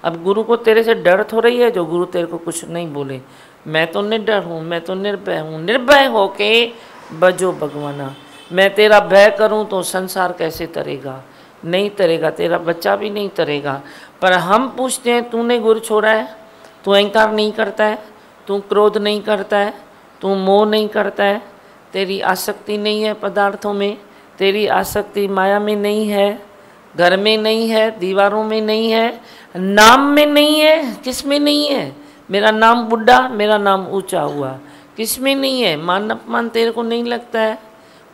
अब गुरु को तेरे से डर थोड़ी है जो गुरु तेरे को कुछ नहीं बोले। मैं तो निडर हूँ, मैं तो निर्भय हूँ, निर्भय होके बजो भगवाना। मैं तेरा भय करूँ तो संसार कैसे तरेगा, नहीं तरेगा, तेरा बच्चा भी नहीं तरेगा। पर हम पूछते हैं तूने गुरु छोड़ा है, तू अहंकार नहीं करता है, तू क्रोध नहीं करता है, तू मोह नहीं करता है, तेरी आसक्ति नहीं है पदार्थों में, तेरी आसक्ति माया में नहीं है, घर में नहीं है, दीवारों में नहीं है, नाम में नहीं है। किस में नहीं है। मेरा नाम बुढ़ा, मेरा नाम ऊंचा हुआ, किस में नहीं है। मान अपमान तेरे को नहीं लगता है,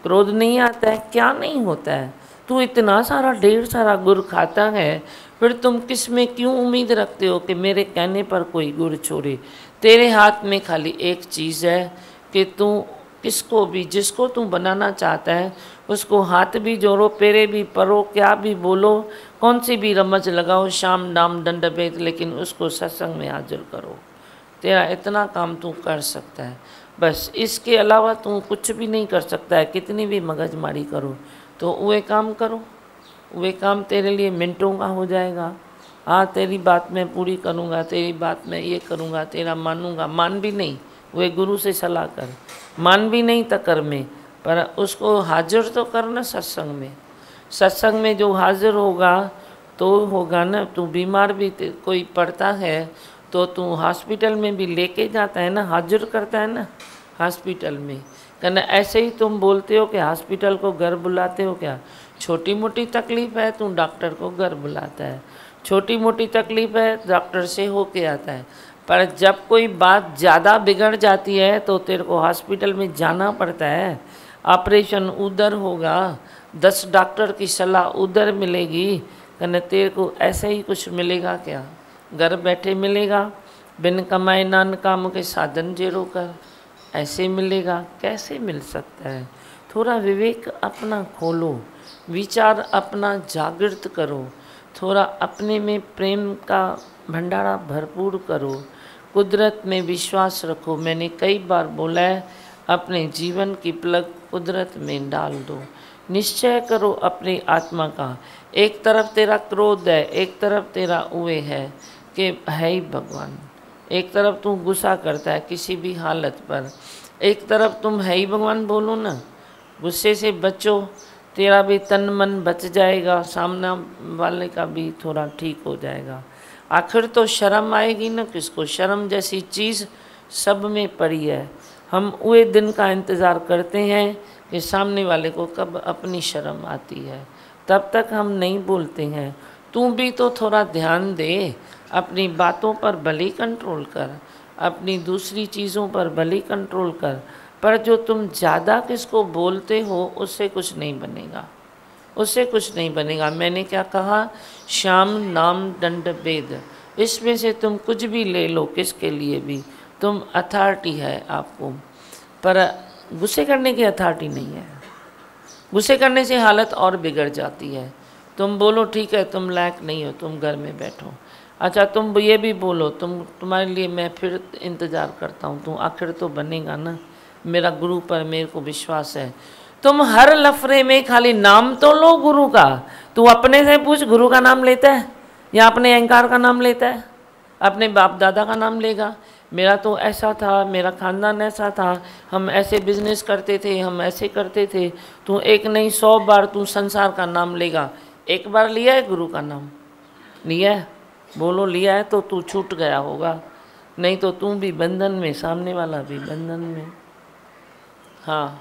क्रोध नहीं आता है, क्या नहीं होता है। तू इतना सारा ढेर सारा गुड़ खाता है, फिर तुम किस में क्यों उम्मीद रखते हो कि मेरे कहने पर कोई गुड़ छोड़े। तेरे हाथ में खाली एक चीज़ है कि तू किसको भी, जिसको तू बनाना चाहता है उसको हाथ भी जोड़ो, पैरे भी परो, क्या भी बोलो, कौन सी भी रमज लगाओ, शाम नाम दंड भेद, लेकिन उसको सत्संग में हाजिर करो। तेरा इतना काम तू कर सकता है, बस इसके अलावा तू कुछ भी नहीं कर सकता है। कितनी भी मगजमारी करो तो वे काम करो, वे काम तेरे लिए मिनटों का हो जाएगा। हाँ तेरी बात मैं पूरी करूँगा, तेरी बात मैं ये करूँगा, तेरा मानूँगा, मान भी नहीं, वे गुरु से सलाह कर, मान भी नहीं तकर में, पर उसको हाजिर तो करना सत्संग में। सत्संग में जो हाजिर होगा तो होगा ना। तू बीमार भी कोई पड़ता है तो तू हॉस्पिटल में भी लेके जाता है ना, हाजिर करता है ना हॉस्पिटल में। कहना ऐसे ही तुम बोलते हो कि हॉस्पिटल को घर बुलाते हो क्या। छोटी मोटी तकलीफ़ है तू डॉक्टर को घर बुलाता है, छोटी मोटी तकलीफ है डॉक्टर से होके आता है, पर जब कोई बात ज़्यादा बिगड़ जाती है तो तेरे को हॉस्पिटल में जाना पड़ता है, ऑपरेशन उधर होगा, 10 डॉक्टर की सलाह उधर मिलेगी, कहने तेरे को ऐसे ही कुछ मिलेगा क्या? घर बैठे मिलेगा, बिन कमाए नान काम के साधन जेरो कर, ऐसे मिलेगा? कैसे मिल सकता है? थोड़ा विवेक अपना खोलो, विचार अपना जागृत करो, थोड़ा अपने में प्रेम का भंडारा भरपूर करो, कुदरत में विश्वास रखो। मैंने कई बार बोला है, अपने जीवन की प्लग कुदरत में डाल दो, निश्चय करो अपनी आत्मा का। एक तरफ तेरा क्रोध है, एक तरफ तेरा उए है कि है ही भगवान, एक तरफ तू गुस्सा करता है किसी भी हालत पर, एक तरफ तुम है ही भगवान बोलो ना। गुस्से से बचो, तेरा भी तन मन बच जाएगा, सामने वाले का भी थोड़ा ठीक हो जाएगा। आखिर तो शर्म आएगी ना किसको? शर्म जैसी चीज़ सब में पड़ी है। हम उस दिन का इंतज़ार करते हैं कि सामने वाले को कब अपनी शर्म आती है, तब तक हम नहीं बोलते हैं। तू भी तो थोड़ा ध्यान दे, अपनी बातों पर भले कंट्रोल कर, अपनी दूसरी चीज़ों पर भले कंट्रोल कर, पर जो तुम ज़्यादा किसको बोलते हो उससे कुछ नहीं बनेगा, उससे कुछ नहीं बनेगा। मैंने क्या कहा? श्याम नाम दंड भेद, इसमें से तुम कुछ भी ले लो, किसके लिए भी, तुम अथॉरिटी है आपको, पर गुस्से करने की अथॉरिटी नहीं है। गुस्से करने से हालत और बिगड़ जाती है। तुम बोलो ठीक है तुम लायक नहीं हो, तुम घर में बैठो। अच्छा तुम ये भी बोलो, तुम्हारे लिए मैं फिर इंतज़ार करता हूँ, तू आखिर तो बनेगा ना, मेरा गुरु पर मेरे को विश्वास है। तुम हर लफड़े में खाली नाम तो लो गुरु का, तू अपने से पूछ गुरु का नाम लेता है या अपने अहंकार का नाम लेता है? अपने बाप दादा का नाम लेगा, मेरा तो ऐसा था, मेरा खानदान ऐसा था, हम ऐसे बिजनेस करते थे, हम ऐसे करते थे। तू एक नहीं 100 बार तू संसार का नाम लेगा, एक बार लिया है गुरु का नाम? लिया है? बोलो लिया है तो तू छूट गया होगा, नहीं तो तू भी बंधन में, सामने वाला भी बंधन में। हाँ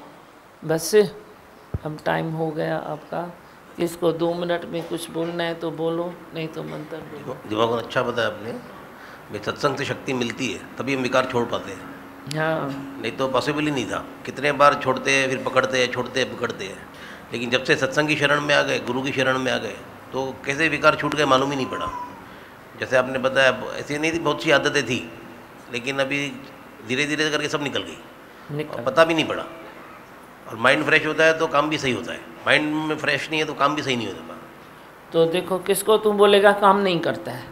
बस अब टाइम हो गया आपका, इसको 2 मिनट में कुछ बोलना है तो बोलो, नहीं तो मंत्र बोलो। दिमाग में अच्छा बताया आपने, भाई सत्संग से शक्ति मिलती है तभी हम विकार छोड़ पाते हैं। हाँ नहीं तो पॉसिबल ही नहीं था। कितने बार छोड़ते हैं, फिर पकड़ते हैं, छोड़ते हैं, पकड़ते हैं, लेकिन जब से सत्संग की शरण में आ गए, गुरु की शरण में आ गए, तो कैसे विकार छूट गए मालूम ही नहीं पड़ा। जैसे आपने बताया, ऐसी नहीं थी, बहुत सी आदतें थी, लेकिन अभी धीरे धीरे करके सब निकल गई और पता भी नहीं पड़ा। और माइंड फ्रेश होता है तो काम भी सही होता है, माइंड में फ्रेश नहीं है तो काम भी सही नहीं होता। तो देखो किसको तुम बोलेगा काम नहीं करता है,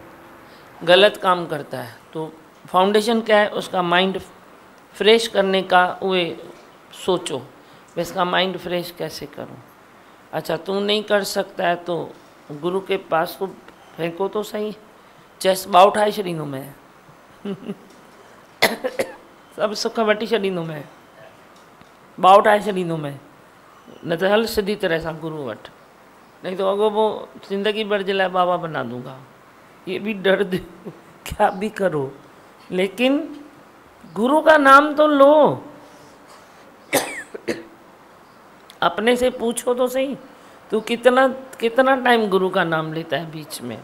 गलत काम करता है, तो फाउंडेशन क्या है उसका? माइंड फ्रेश करने का वो सोचो, इसका माइंड फ्रेश कैसे करूं? अच्छा तुम नहीं कर सकता है तो गुरु के पास को फेंको तो सही, चेस बाउ ठाए छॾींदो मैं सब सुख वठी छॾींदो मैं, बाउ ठाए छॾींदो मैं, न तो हल सीधी तरह सां गुरु वटि, नहीं तो अॻोपो ज़िंदगी भर जे लाइ बाबा बना दूंगा। ये भी डर दो, क्या भी करो, लेकिन गुरु का नाम तो लो। अपने से पूछो तो सही, तू कितना कितना टाइम गुरु का नाम लेता है? बीच में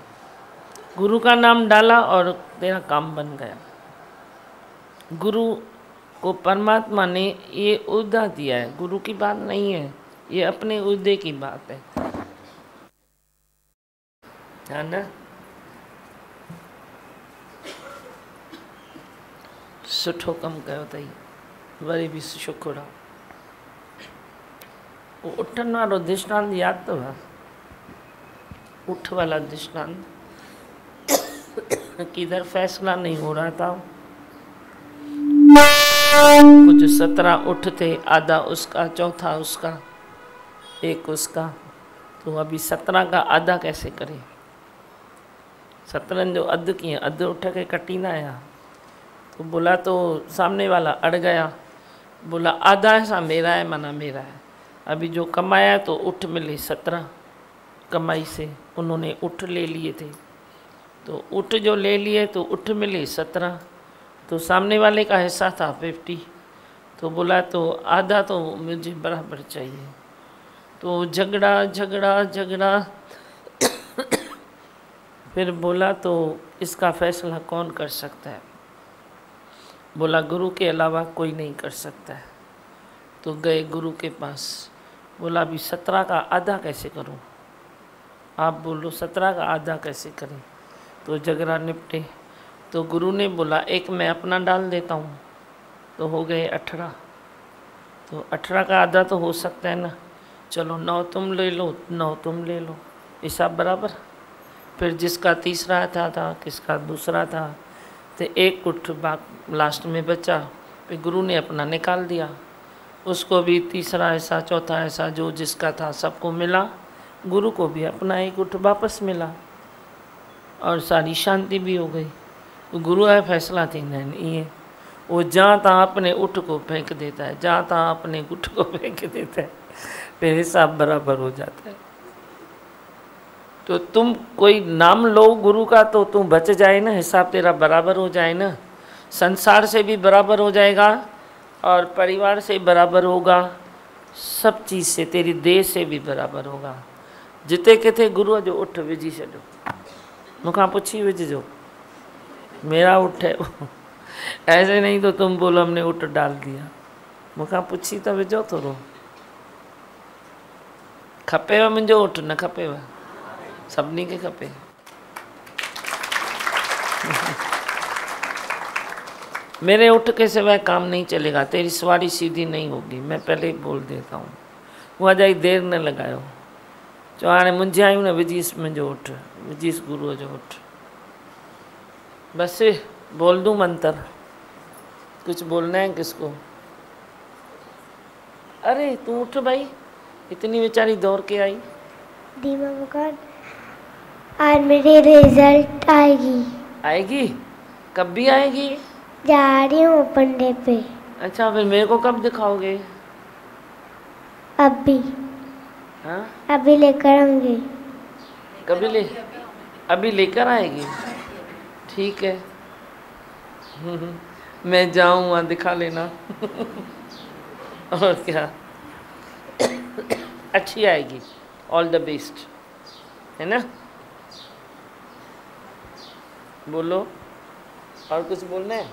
गुरु का नाम डाला और तेरा काम बन गया। गुरु को परमात्मा ने ये उद्दा दिया है, गुरु की बात नहीं है, ये अपने उद्दे की बात है ना? सुठो कम कयो अथई, वरी भी शुक्र आहे। वो उठन वालो दृष्टांत याद अथव? उठ वाला दृष्टांत, किधर फैसला नहीं हो रहा था, कुछ 17 उठ थे, आधा उसका, चौथा उसका, एक उसका, तो अभी 17 का आधा कैसे करे? 17 जो अधु कीअं? अधु उठ के कटींदा आया, तो बोला तो सामने वाला अड़ गया, बोला आधा ऐसा मेरा है, माना मेरा है। अभी जो कमाया तो उठ मिली 17 कमाई से, उन्होंने उठ ले लिए थे, तो उठ जो ले लिए तो उठ मिली 17, तो सामने वाले का हिस्सा था 50, तो बोला तो आधा तो मुझे बराबर चाहिए। तो झगड़ा झगड़ा झगड़ा फिर बोला तो इसका फैसला कौन कर सकता है? बोला गुरु के अलावा कोई नहीं कर सकता है। तो गए गुरु के पास। बोला अभी 17 का आधा कैसे करूं? आप बोलो 17 का आधा कैसे करें? तो झगड़ा निपटे। तो गुरु ने बोला एक मैं अपना डाल देता हूँ, तो हो गए 18। तो 18 का आधा तो हो सकता है ना, चलो 9 तुम ले लो 9 तुम ले लो, हिसाब बराबर। फिर जिसका तीसरा था किसका दूसरा था, तो एक गुठ लास्ट में बचा। फिर गुरु ने अपना निकाल दिया, उसको भी तीसरा ऐसा चौथा ऐसा जो जिसका था सबको मिला। गुरु को भी अपना एक गुठ वापस मिला और सारी शांति भी हो गई। तो गुरु है फैसला थी नहीं ये, वो जहाँ तहाँ अपने उठ को फेंक देता है, जहाँ तहाँ अपने गुठ को फेंक देता है, फिर हिसाब बराबर हो जाता है। तो तुम कोई नाम लो गुरु का तो तुम बच जाए ना, हिसाब तेरा बराबर हो जाए ना। संसार से भी बराबर हो जाएगा और परिवार से बराबर होगा, सब चीज़ से, तेरी देह से भी बराबर होगा। जिते किथे गुरु जो उठ विझी छो, मुखा पुछी विझो मेरा उठ है ऐसे नहीं तो तुम बोलो हमने उठ डाल दिया, मुखा पुछी तो विझो थोरो। खपेव मुंहिंजो उठ न खपेव, सभिनी के खपे। मेरे उठ के सिवाय काम नहीं चलेगा, तेरी सवारी सीधी नहीं होगी, मैं पहले ही बोल देता हूँ। उहा जाई देर न लगायो, चो हाणे मुंझायूं न विझीस मुंहिंजो उठ, विझीस गुरुअ जो उठ। बस बोल दूँ मंत्र, कुछ बोलना है किसको? अरे तू उठ भाई, इतनी बेचारी दौड़ के आई। दीमा भगवान आज मेरी रिजल्ट आएगी। आएगी? कब भी आएगी? जा रही हूँ ओपन डे पे। अच्छा, फिर मेरे को कब दिखाओगे? अभी। हाँ, अभी लेकर आऊंगी। कभी ले? अभी लेकर आएगी? ठीक है। मैं जाऊँ वहाँ दिखा लेना। और क्या, अच्छी आएगी। ऑल द बेस्ट, है ना? बोलो, और कुछ बोलना है?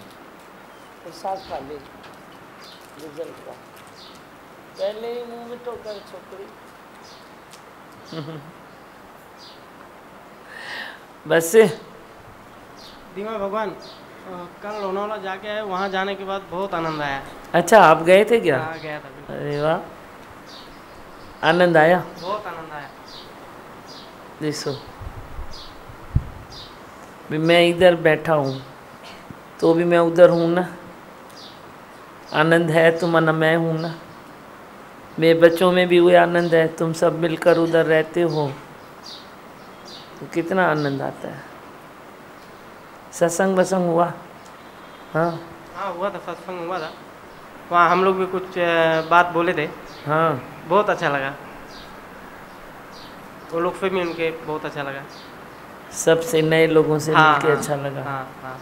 तो साथ खा ले रिजल्ट का, पहले ही मुँह में टोकर छोकरी। बस दीमा भगवान कल लोनावाला जाके आए, वहाँ जाने के बाद बहुत आनंद आया। अच्छा, आप गए थे क्या? हाँ गया था। अरे वाह, आनंद आया? बहुत आनंद आया। देखो मैं इधर बैठा हूँ तो भी मैं उधर हूँ ना, आनंद है तो मना मैं हूँ ना। मेरे बच्चों में भी वही आनंद है, तुम सब मिलकर उधर रहते हो तो कितना आनंद आता है। सत्संग वसंग हुआ? हाँ हाँ हुआ था, सत्संग हुआ था। वहाँ हम लोग भी कुछ बात बोले थे। हाँ, बहुत अच्छा लगा, वो लोग से भी उनके बहुत अच्छा लगा। सबसे नए लोगों से हाँ, मिलके हाँ, अच्छा लगा। हाँ हाँ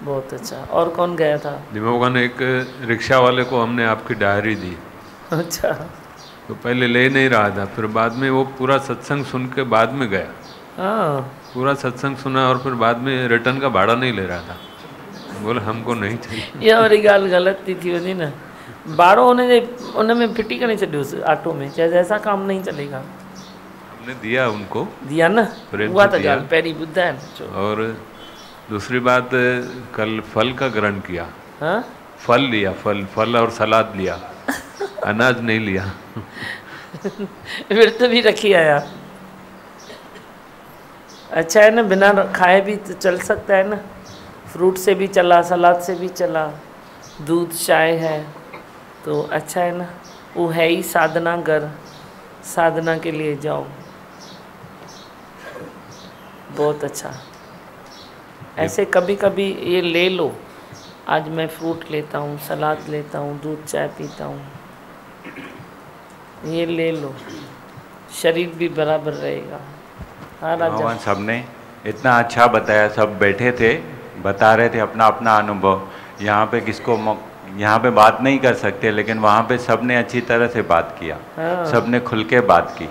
बहुत अच्छा। और कौन गया था? दीमा भगवान एक रिक्शा वाले को हमने आपकी डायरी दी। अच्छा, तो पहले ले नहीं रहा था, फिर बाद में वो पूरा सत्संग सुन के बाद में गया। हाँ, पूरा सत्संग सुना और फिर बाद में रिटर्न का भाड़ा नहीं ले रहा था, बोले हमको नहीं चाहिए। ये वाली गाल गलत थी वही ना, बारो उनमें फिटी करनी चाहिए ऑटो में, चाहे ऐसा काम नहीं चलेगा। हमने दिया उनको, दिया ना, प्रेम हुआ से तो दिया। गाल पैरी बुद्धा है। और दूसरी बात, कल फल का ग्रहण किया। हाँ, फल लिया, फल और सलाद लिया, अनाज नहीं लिया। व्रत भी रखी आया। अच्छा है ना, बिना खाए भी तो चल सकता है ना, फ्रूट से भी चला, सलाद से भी चला, दूध चाय है तो अच्छा है ना। वो है ही साधना घर, साधना के लिए जाओ, बहुत अच्छा। ऐसे कभी कभी ये ले लो, आज मैं फ्रूट लेता हूँ, सलाद लेता हूँ, दूध चाय पीता हूँ, ये ले लो, शरीर भी बराबर रहेगा। हाँ राजा, भगवान सबने इतना अच्छा बताया, सब बैठे थे बता रहे थे अपना अपना अनुभव। यहाँ पे किसको यहाँ पे बात नहीं कर सकते, लेकिन वहाँ पे सबने अच्छी तरह से बात किया। हाँ। सबने खुल के बात की,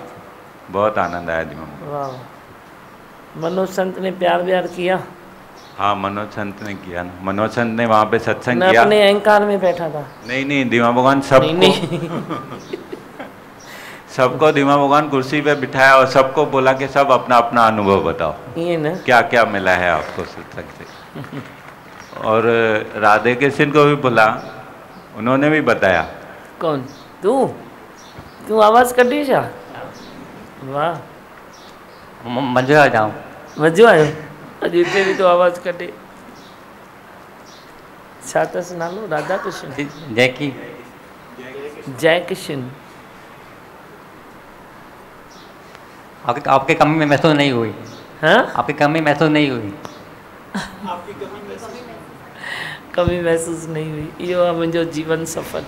बहुत आनंद आया दिमाग में। वाह, मनोज संत ने प्यार व्यार किया? हाँ, मनोज संत ने किया ना। मनोज संत ने वहाँ पे सत्संग ना किया। अपने अहंकार में बैठा था? नहीं, दीमा भगवान सबको सबको दीमा भगवान कुर्सी पे बिठाया और सबको बोला कि सब अपना अपना अनुभव बताओ, ये ना क्या क्या मिला है आपको सत्संग से। और राधे कृष्ण को भी बोला, उन्होंने भी बताया। कौन? तू आवाज कटी छा? वाह, मज़ो आ जाऊं। मज़ो आयो? अॼु हिते बि तो आवाज कटे। छा अथसि नालो? राधा कृष्ण? जैकी। जय कृष्ण। आपके कमी में महसूस नहीं हुई? हाँ, आपकी कमी महसूस नहीं हुई? कमी महसूस नहीं हुई। इहो आहे मुंहिंजो जीवन सफ़र।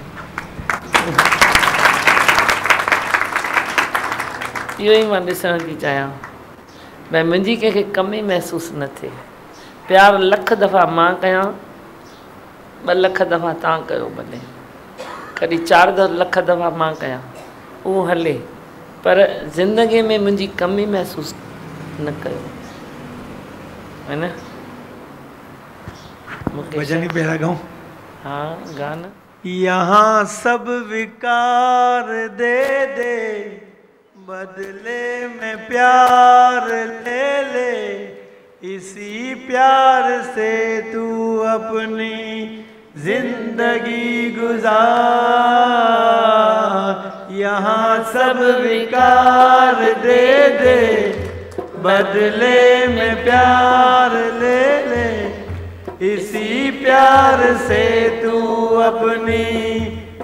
इहो ई मां ॾिसण थी चाहियां भई मुंहिंजी कंहिंखे कमी महसूसु न थिए। प्यार लख दफ़ा मां कयां, 2 लख दफ़ा तव्हां कयो, भले कॾहिं 4 लख दफ़ा मां कयां, उहो हले, पर ज़िंदगीअ में मुंहिंजी कमी महसूसु न कयो, है न? भजन ही बेरा गाऊं? हाँ, गाना। यहाँ सब विकार दे दे, बदले में प्यार ले ले, इसी प्यार से तू अपनी जिंदगी गुजार। यहाँ सब विकार दे दे, बदले में प्यार ले ले, इसी प्यार से तू अपनी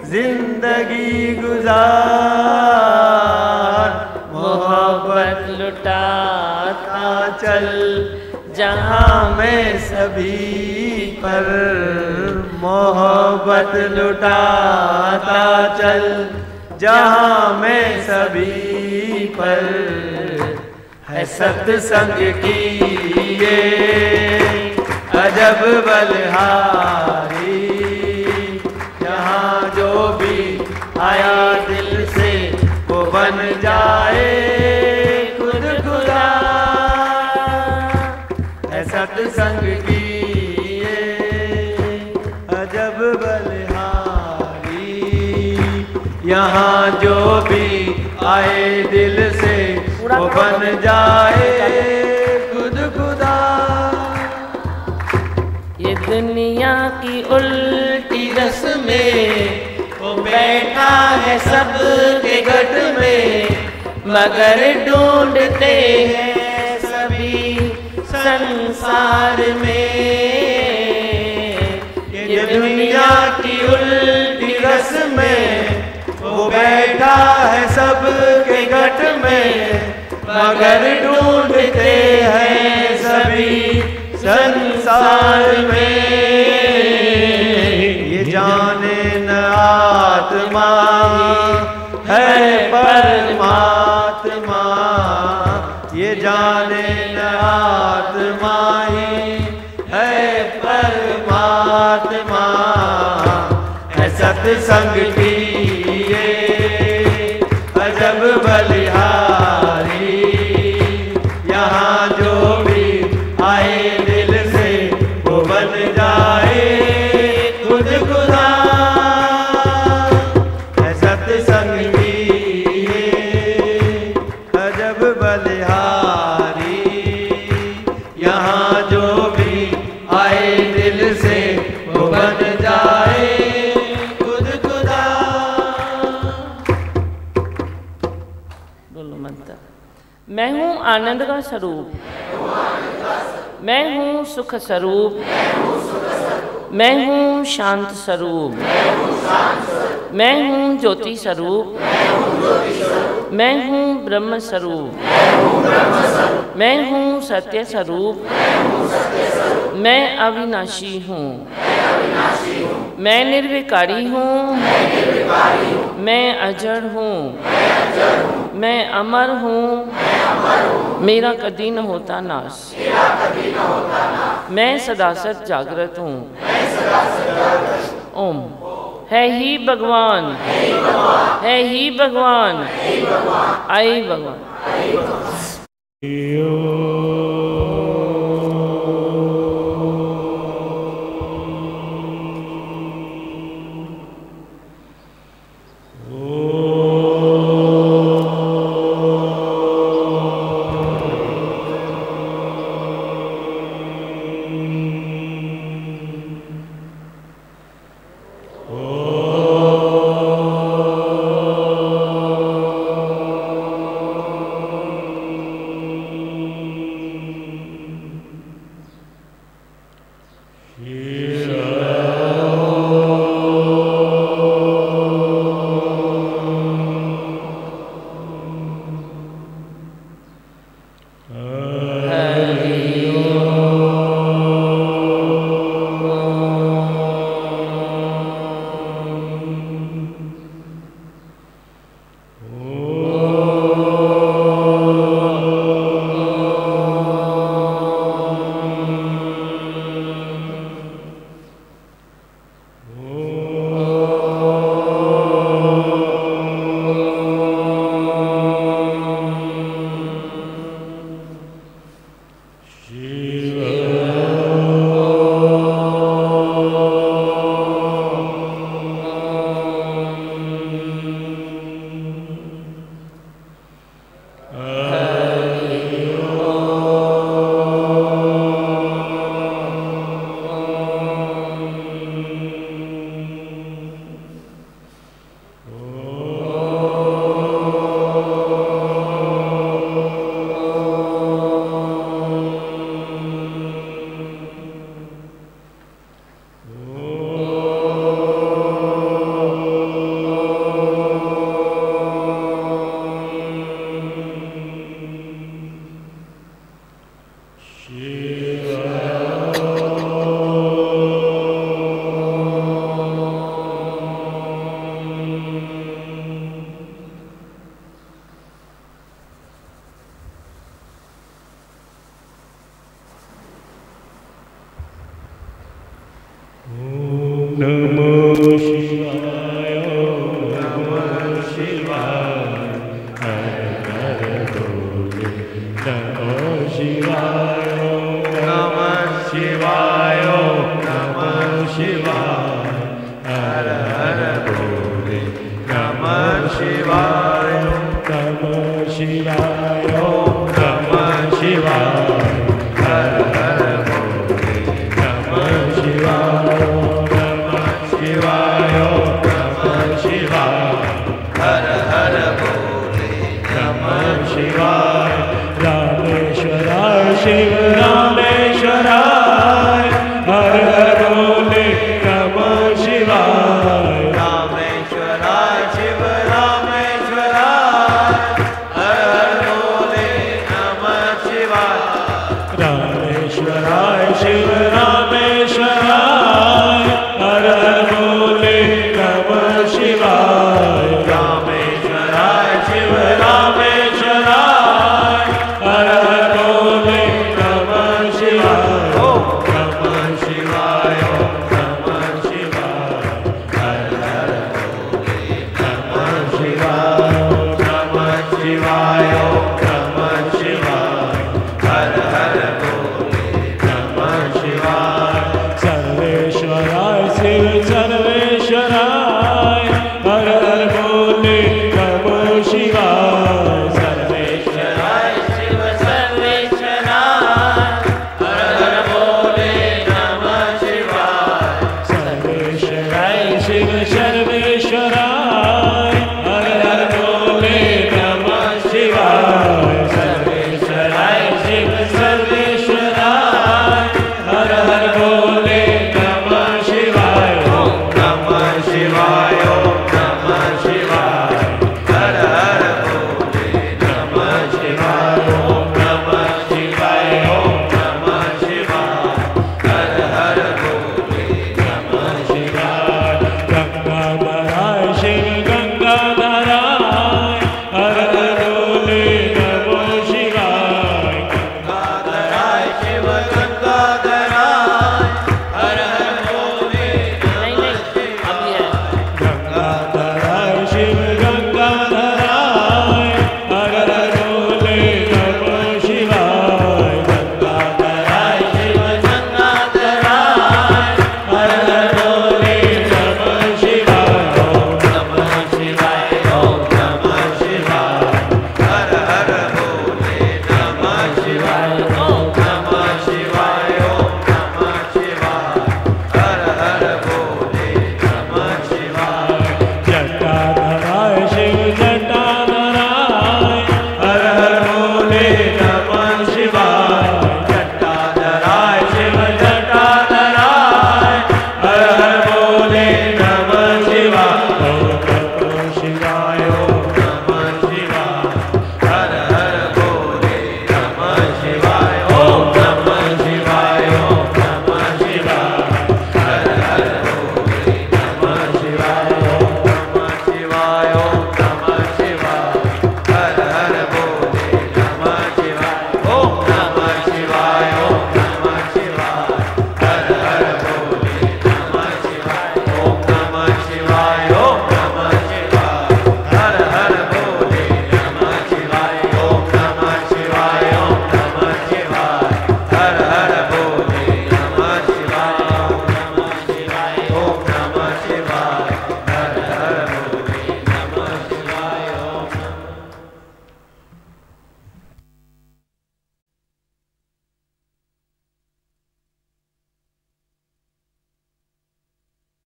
जिंदगी गुजार। मोहब्बत लुटाता चल जहाँ में सभी पर, मोहब्बत लुटाता चल जहाँ में सभी पर, है सत्संग की ये अजब बलिहारी। यहाँ जो भी आया दिल से वो बन जाए खुद खुदा, है सत्संग की ये अजब बलिहारी। यहाँ जो भी आए दिल से वो बन जाए खुद खुदा। ये दुनिया की उल्टी रस्में, वो बैठा है सबके गढ़ में, मगर ढूंढते हैं सभी संसार में। ये दुनिया की उल्टी रस्में, वो बैठा है सबके गढ़ में, मगर ढूंढते हैं सभी संसार में। ये जाने न आत्मा है परमात्मा, ये जाने न आत्मा ही है परमात्मा, है सत्संग की ये अजब बलिहारी। यहाँ जो भी आए दिल से वो बन जाए खुद खुदा, है सत्संग की ये अजब बलिहारी। यहाँ जो भी आए दिल से वो बन जाए खुद खुदा। बोलो मंत्र। मैं हूँ आनंद का स्वरूप, मैं हूँ सुख स्वरूप, मैं हूँ शांत स्वरूप, मैं हूँ ज्योति स्वरूप, मैं हूँ ब्रह्म स्वरूप, मैं हूँ सत्य स्वरूप, मैं अविनाशी हूँ, मैं निर्विकारी हूँ, मैं अजड़ हूँ, मैं अमर हूँ, मेरा कभी न होता नाश, मैं सदा सत जागृत हूँ। ओम। है ही भगवान, है ही भगवान, आई भगवान। Shiva